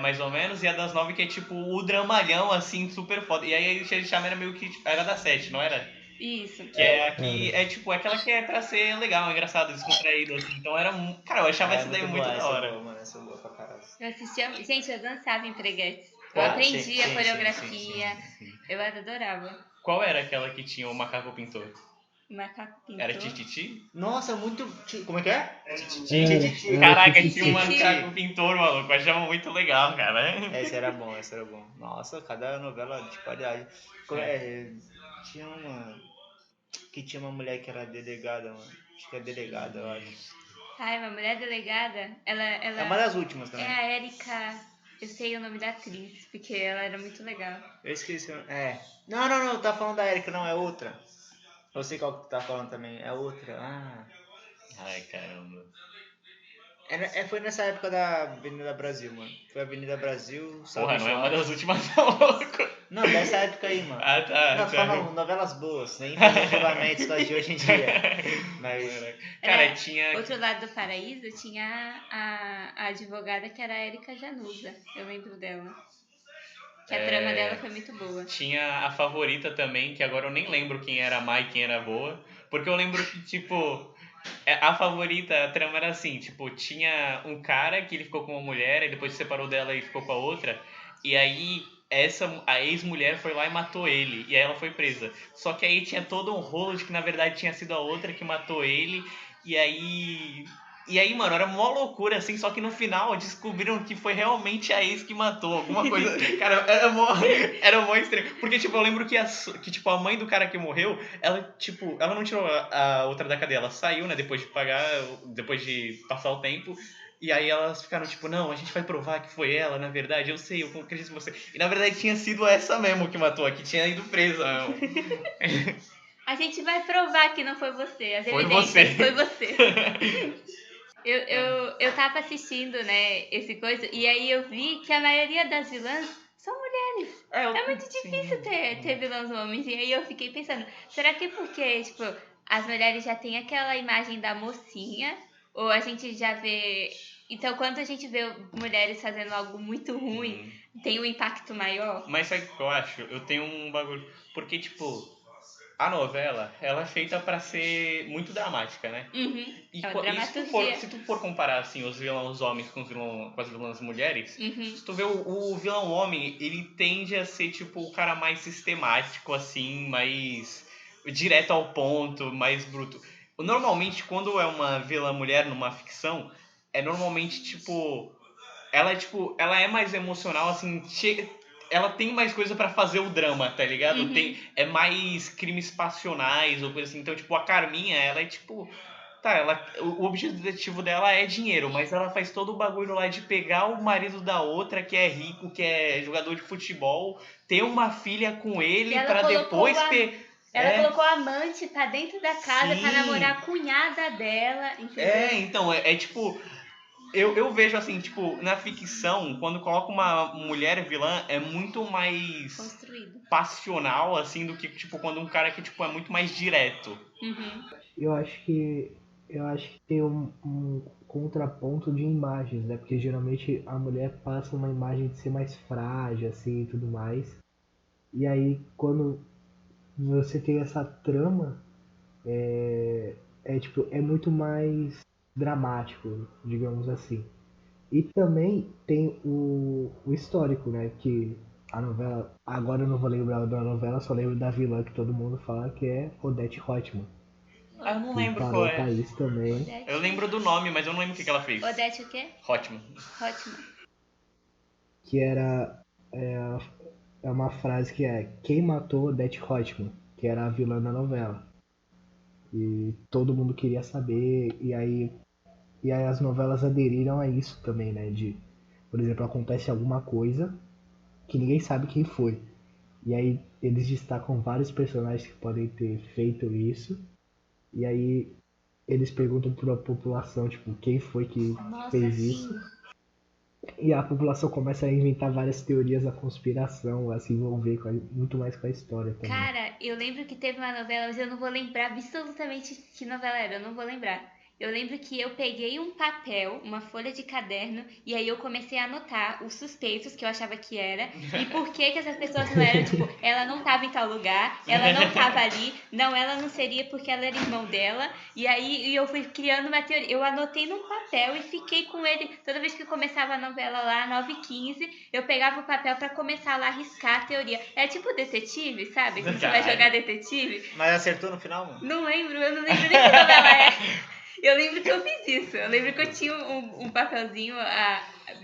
mais ou menos, e a das 9 que é, tipo, o dramalhão, assim, super foda. E aí a Cheia de Charme era meio que, era da 7, não era? Isso. Que é aqui, tipo, aquela que é pra ser legal, engraçado, descontraído, assim. Então era, cara, eu achava essa daí muito da hora. Boa, mano, essa é boa pra caralho. Eu assistia. Gente, eu dançava em preguetes. Eu Ah, aprendi sim, a sim, coreografia. Sim. Eu adorava. Qual era aquela que tinha o macaco pintor? Macaco pintor. Era Tititi? Nossa, muito. Como é que é? Era Caraca, Tititi. tinha um macaco pintor, maluco. Eu achava muito legal, cara. Esse era bom, esse era bom. Nossa, cada novela de qualidade. Tinha uma. Que tinha uma mulher que era delegada, mano. Acho que é delegada, eu acho. Ai, uma mulher delegada. Ela É uma das últimas é também. a Erika. Eu sei o nome da atriz, porque ela era muito legal. Eu esqueci. Não, tá falando da Erika, não, é outra. Eu sei qual que tu tá falando também, é outra. Ai, caramba. Foi nessa época da Avenida Brasil, mano. Foi Avenida Brasil, Porra, Salve não é uma Jorge. das últimas, não, louco. Não, dessa época aí, mano. Ah, tá. Não, tô falando novelas boas, nem fazer julgamentos com as de hoje em dia. Mas. Cara, tinha... Outro lado do paraíso tinha a advogada que era a Erika Januza. Eu lembro dela. Que a trama dela foi muito boa. Tinha a favorita também, que agora eu nem lembro quem era a má e quem era a boa. Porque eu lembro que, tipo, a favorita, a trama era assim, tipo, tinha um cara que ele ficou com uma mulher, e depois se separou dela e ficou com a outra. E aí, a ex-mulher foi lá e matou ele, e aí ela foi presa. Só que aí tinha todo um rolo de que, na verdade, tinha sido a outra que matou ele, e aí, mano, era uma loucura, assim, só que no final descobriram que foi realmente a ex que matou, alguma coisa. Cara, era mó estranho. Porque, tipo, eu lembro que, tipo, a mãe do cara que morreu, ela, tipo, ela não tirou a outra da cadeia, ela saiu, né, depois de passar o tempo. E aí elas ficaram tipo, não, a gente vai provar que foi ela, na verdade, eu sei, eu acredito em você. E na verdade tinha sido essa mesmo que matou, a que tinha ido presa mesmo. A gente vai provar que não foi você. As Foi evidências, você. foi você. Eu tava assistindo, né, esse coisa, e aí eu vi que a maioria das vilãs são mulheres. É muito difícil ter vilãs homens. E aí eu fiquei pensando, será que porque, tipo, as mulheres já têm aquela imagem da mocinha? Ou a gente já vê... Então, quando a gente vê mulheres fazendo algo muito ruim, tem um impacto maior? Mas sabe o que eu acho? Eu tenho um bagulho... Porque, tipo, a novela, ela é feita pra ser muito dramática, né? Uhum. E, É uma e se dramaturgia. tu for comparar, assim, os vilões homens com com as vilãs mulheres, Uhum. se tu vê o vilão homem, ele tende a ser, tipo, o cara mais sistemático, assim, mais direto ao ponto, mais bruto. Normalmente, quando é uma vilã mulher numa ficção, é normalmente, tipo, ela é mais emocional, assim, ela tem mais coisa pra fazer o drama, tá ligado? Uhum. É mais crimes passionais ou coisa assim. Então, tipo, a Carminha, ela é tipo... Tá, o objetivo dela é dinheiro, mas ela faz todo o bagulho lá de pegar o marido da outra, que é rico, que é jogador de futebol, ter uma filha com ele E ela pra colocou depois... Ela colocou a amante pra dentro da casa pra Sim. namorar a cunhada dela, entendeu? Então, tipo... Eu vejo assim, tipo, na ficção, quando coloca uma mulher vilã, é muito mais Construído. passional, assim, do que, tipo, quando um cara que, tipo, é muito mais direto. Uhum. Eu acho que tem um contraponto de imagens, né? Porque geralmente a mulher passa uma imagem de ser mais frágil, assim, e tudo mais. E aí, quando você tem essa trama, tipo, é muito mais dramático, digamos assim. E também tem o histórico, né? Que a novela. Agora eu não vou lembrar da novela, só lembro da vilã que todo mundo fala que é Odete Roitman. Ah, eu não Que lembro parou qual o é. país também. Odete. Eu lembro do nome, mas eu não lembro o que ela fez. Odete o quê? Hotman. Ótimo. Que era. É uma frase que é: Quem matou Odete Roitman? Que era a vilã da novela. E todo mundo queria saber. E aí as novelas aderiram a isso também, né? De, por exemplo, acontece alguma coisa que ninguém sabe quem foi. E aí eles destacam vários personagens que podem ter feito isso. E aí eles perguntam para a população, tipo, quem foi que Nossa, fez sim. isso. E a população começa a inventar várias teorias da conspiração, a se envolver muito mais com a história também. Cara, eu lembro que teve uma novela, mas eu não vou lembrar absolutamente que novela era, eu não vou lembrar. Eu lembro que eu peguei um papel, uma folha de caderno, e aí eu comecei a anotar os suspeitos que eu achava que era, e por que essas pessoas não eram, tipo, ela não tava em tal lugar, ela não tava ali, não, ela não seria porque ela era irmão dela, e aí eu fui criando uma teoria. Eu anotei num papel e fiquei com ele, toda vez que começava a novela lá, 9h15, eu pegava o papel pra começar lá a riscar a teoria. É tipo detetive, sabe? Que você vai jogar detetive. Mas acertou no final, mano? Não lembro, eu não lembro nem que novela é. Eu lembro que eu fiz isso. Eu lembro que eu tinha um papelzinho,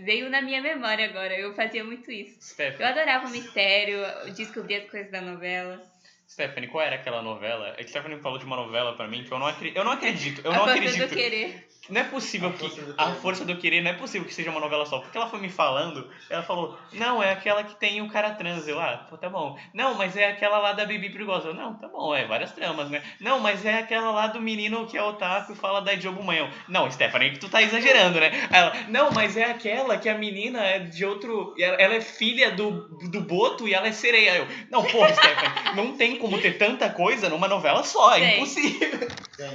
veio na minha memória agora. Eu fazia muito isso. Eu adorava o mistério, descobrir as coisas da novela. Stephanie, qual era aquela novela? É que Stephanie falou de uma novela pra mim que eu não acredito. Eu não acredito. A Força do Querer. Não é possível que A Força do Querer não é possível que seja uma novela só. Porque ela foi me falando, ela falou, não, é aquela que tem o cara trans. Eu, pô, tá bom. Não, mas é aquela lá da Bibi Perigosa. Eu, não, tá bom, várias tramas, né? Não, mas é aquela lá do menino que é otaku e fala da Diogo Manhão. Não, Stephanie, que tu tá exagerando, né? Ela, não, mas é aquela que a menina é de outro... Ela é filha do Boto e ela é sereia. Eu, não, porra, Stephanie, não tem como ter tanta coisa numa novela só, é impossível.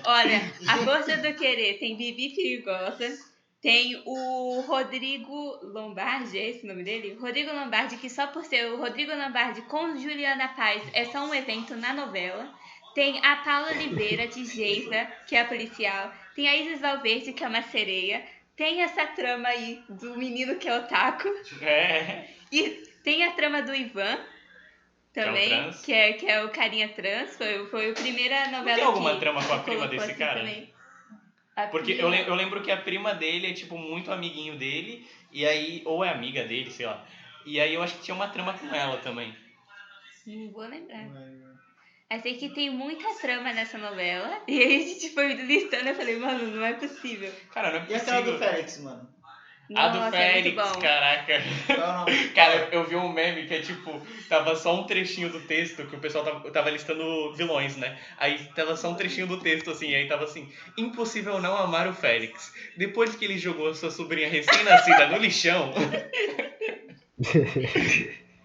Olha, A Força do Querer tem Bibi Perigosa, tem o Rodrigo Lombardi, é esse o nome dele? Rodrigo Lombardi, que só por ser o Rodrigo Lombardi com Juliana Paz é só um evento na novela. Tem a Paula Oliveira, de Geisa, que é a policial. Tem a Isis Valverde, que é uma sereia. Tem essa trama aí do menino que é otaku. E tem a trama do Ivan, também, que é o carinha trans. Foi a primeira novela que... Tem alguma trama com a prima desse assim cara? Também. Porque eu lembro que a prima dele é, tipo, muito amiguinho dele, e aí, ou é amiga dele, sei lá. E aí eu acho que tinha uma trama com ela também. Não vou lembrar. Eu sei que tem muita trama nessa novela. E aí a gente foi listando, eu falei, mano, não é possível. Cara, não é E aquela do possível. Félix, mano? A do Nossa, é muito Félix, bom. caraca. Qual é o nome? Cara, eu vi um meme que é tipo, tava só um trechinho do texto, que o pessoal tava listando vilões, né? Aí tava só um trechinho do texto, assim, aí tava assim, impossível não amar o Félix. Depois que ele jogou sua sobrinha recém-nascida no lixão,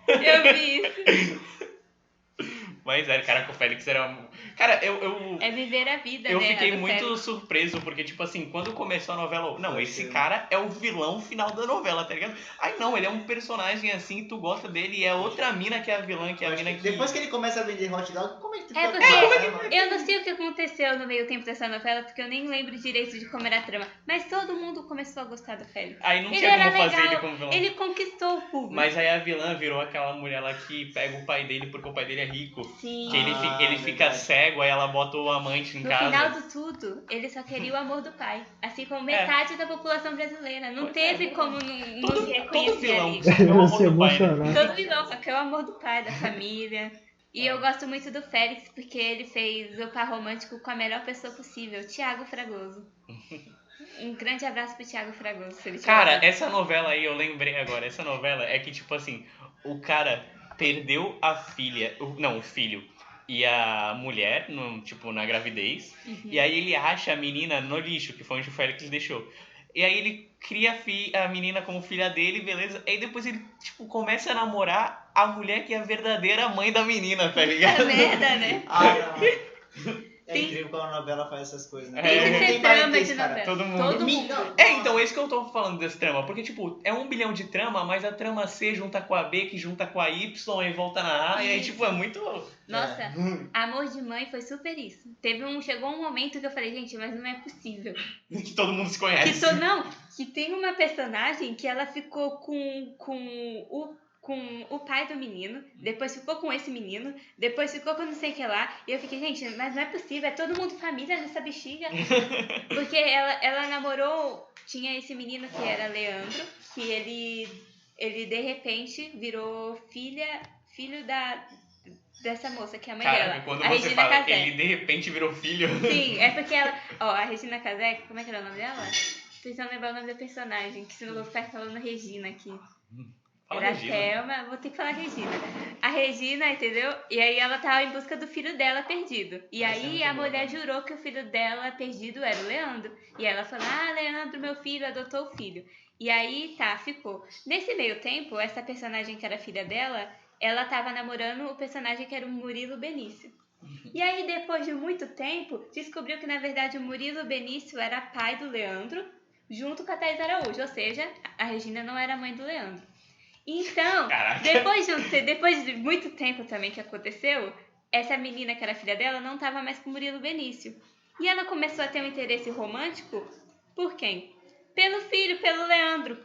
Eu vi isso. mas era, caraca, o Félix era... Cara, eu É viver a vida, eu né? fiquei a do muito Félix. surpreso, porque, tipo assim, quando começou a novela, não, esse cara é o vilão final da novela, tá ligado? Aí não, ele é um personagem assim, tu gosta dele, e é outra mina que é a vilã, que é a mina que... Depois que ele começa a vender hot dog, como é que tu É fica porque claro, né, mano? eu não sei o que aconteceu no meio tempo dessa novela, porque eu nem lembro direito de como era a trama. Mas todo mundo começou a gostar do Félix. Aí não Ele tinha era como fazer legal, ele como vilão. ele conquistou o público. Mas aí a vilã virou aquela mulher lá que pega o pai dele porque o pai dele é rico. Sim. Que ele fica verdade. cego, aí ela bota o amante em No casa. final de tudo, ele só queria o amor do pai. Assim como metade da população brasileira. Não Pois teve é. como não Todo se reconhecer vilão ali. só quer o amor Se do pai, né? emocionar. Todo vilão só quer o amor do pai, da família. E eu gosto muito do Félix porque ele fez o par romântico com a melhor pessoa possível, Thiago Fragoso. Um grande abraço pro Thiago Fragoso. Se ele tiver Cara, ouvindo. essa novela aí, eu lembrei agora. Essa novela é que, tipo assim, o cara perdeu a filha, não, o filho e a mulher, tipo, na gravidez. E aí ele acha a menina no lixo, que foi onde o Félix deixou. E aí ele cria a menina como filha dele, beleza? Aí depois ele, tipo, começa a namorar a mulher que é a verdadeira mãe da menina, tá É ligado? merda, né? Ah, não. É Tem- incrível como a novela faz essas coisas, né? Tem que É. ter Tem trama parentesco, de cara. novela. Todo mundo. Todo mundo. Não. É, então, é isso que eu tô falando desse trama. Porque, tipo, é 1 bilhão de trama, mas a trama C junta com a B, que junta com a Y, aí volta na A, e aí, Isso. tipo, é muito... Nossa, É. Amor de Mãe foi super isso. Chegou um momento que eu falei, gente, mas não é possível. que todo mundo se Que conhece. que tem uma personagem que ela ficou com o pai do menino, depois ficou com esse menino, depois ficou com não sei o que lá. E eu fiquei, gente, mas não é possível, é todo mundo família dessa bexiga. Porque ela namorou, tinha esse menino que era Leandro, que ele de repente virou filho dessa moça, que é a mãe Cara, dela, quando a você Regina fala Casé. que ele de repente virou filho... Sim, é porque ela. Ó, a Regina Casé, como é que era o nome dela? Tô tentando lembrar o nome da personagem, que senão eu vou ficar falando Regina aqui. Fala, Era Regina. Thelma, vou ter que falar Regina. A Regina, entendeu? E aí ela tava em busca do filho dela perdido. E Essa é aí muito a boa, mulher né? jurou que o filho dela perdido era o Leandro. E ela falou, Leandro, meu filho, adotou o filho. E aí, tá, ficou. Nesse meio tempo, essa personagem que era filha dela, ela tava namorando o personagem que era o Murilo Benício. E aí, depois de muito tempo, descobriu que, na verdade, o Murilo Benício era pai do Leandro, junto com a Thaís Araújo. Ou seja, a Regina não era mãe do Leandro. Então, Caraca. depois de muito tempo também que aconteceu, essa menina que era filha dela não estava mais com o Murilo Benício. E ela começou a ter um interesse romântico por quem? Pelo filho, pelo Leandro.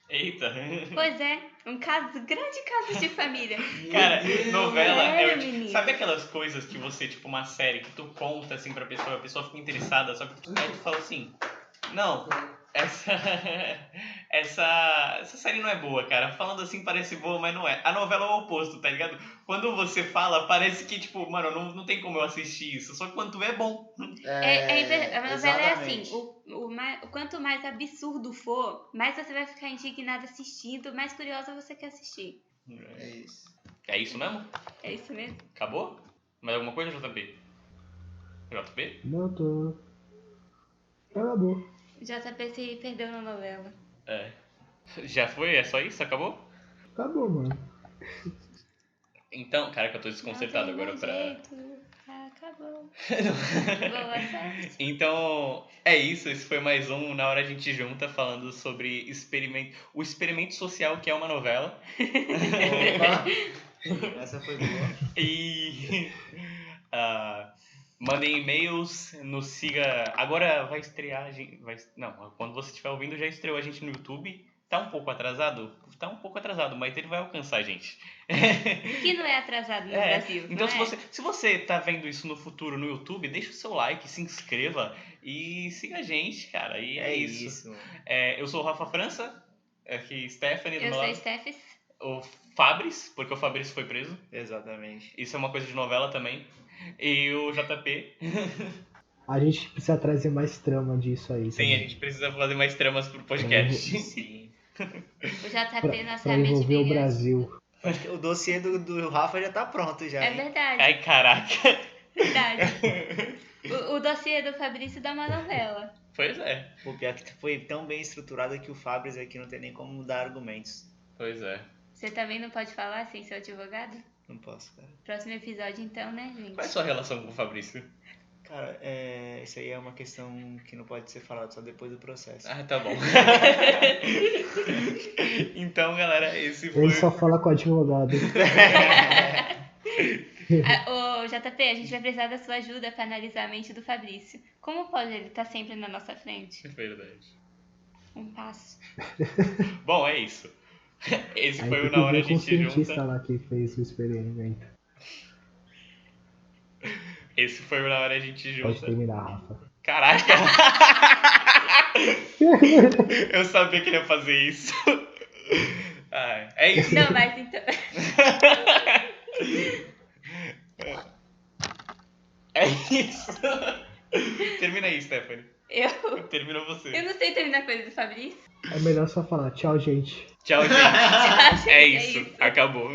Eita. Pois é, grande caso de família. Cara, novela Sério, é o tipo, menino? sabe aquelas coisas que você, tipo, uma série que tu conta assim pra pessoa, a pessoa fica interessada, só que aí tu fala assim, não, essa série não é boa, cara. Falando assim parece boa, mas não é. A novela é o oposto, tá ligado? Quando você fala, parece que, tipo, mano, não tem como eu assistir isso. Só que quando tu vê, é bom. A novela é assim, exatamente. o quanto mais absurdo for, mais você vai ficar indignado assistindo, mais curiosa você quer assistir. É isso. É isso mesmo? É isso mesmo? Acabou? Mais alguma coisa, JP? JP? Não, tô. Acabou. JP se perdeu na novela. É. Já foi? É só isso? Acabou? Acabou, mano. Então, cara, que eu tô desconcertado Não tem agora mais pra... jeito, acabou. Boa sorte. Então, é isso. Esse foi mais um Na Hora a Gente Junta, falando sobre o experimento social que é uma novela. Opa! Essa foi boa. E mandem e-mails, nos siga. Agora vai estrear a gente. Não, quando você estiver ouvindo, já estreou a gente no YouTube. Tá um pouco atrasado? Tá um pouco atrasado, mas ele vai alcançar a gente. Que não é atrasado no Brasil. Então, não se você tá vendo isso no futuro no YouTube, deixa o seu like, se inscreva e siga a gente, cara. E é isso. Eu sou o Rafa França, aqui Stephanie do Eu meu sou lado. Steffes. O Fabris, porque o Fabrício foi preso. Exatamente. Isso é uma coisa de novela também. E o JP. A gente precisa trazer mais trama disso aí. Sim, a gente precisa fazer mais tramas pro podcast. Sim. O JP, Pra nossa mente envolver o brilhante. Brasil. Acho que o dossiê do Rafa já tá pronto já. É hein? verdade, Ai, caraca. verdade. O dossiê do Fabrício dá uma novela. Pois é. O pior que foi tão bem estruturado que o Fabrício aqui não tem nem como dar argumentos. Pois é. Você também não pode falar sem seu advogado? Não posso, cara. Próximo episódio, então, né, gente? Qual é a sua relação com o Fabrício? Cara, isso aí é uma questão que não pode ser falada só depois do processo. Ah, tá bom. Então, galera, esse foi... Ele só fala com o advogado. Ô, JP, a gente vai precisar da sua ajuda pra analisar a mente do Fabrício. Como pode ele estar sempre na nossa frente? Verdade. Um passo. Bom, é isso. Esse Aí foi tem o que Na Hora ver a com o Gente cientista Junta. lá que fez o experimento. Esse foi o Na Hora a Gente Pode Junta. terminar, Rafa. Caraca! Eu sabia que ele ia fazer isso. Ah, é isso. Não, mas então. É isso. Termina aí, Stephanie. Eu Termina você. não sei terminar coisa do Fabrício. É melhor só falar tchau, gente. Tchau, gente. Tchau, gente, É é isso. isso. Acabou.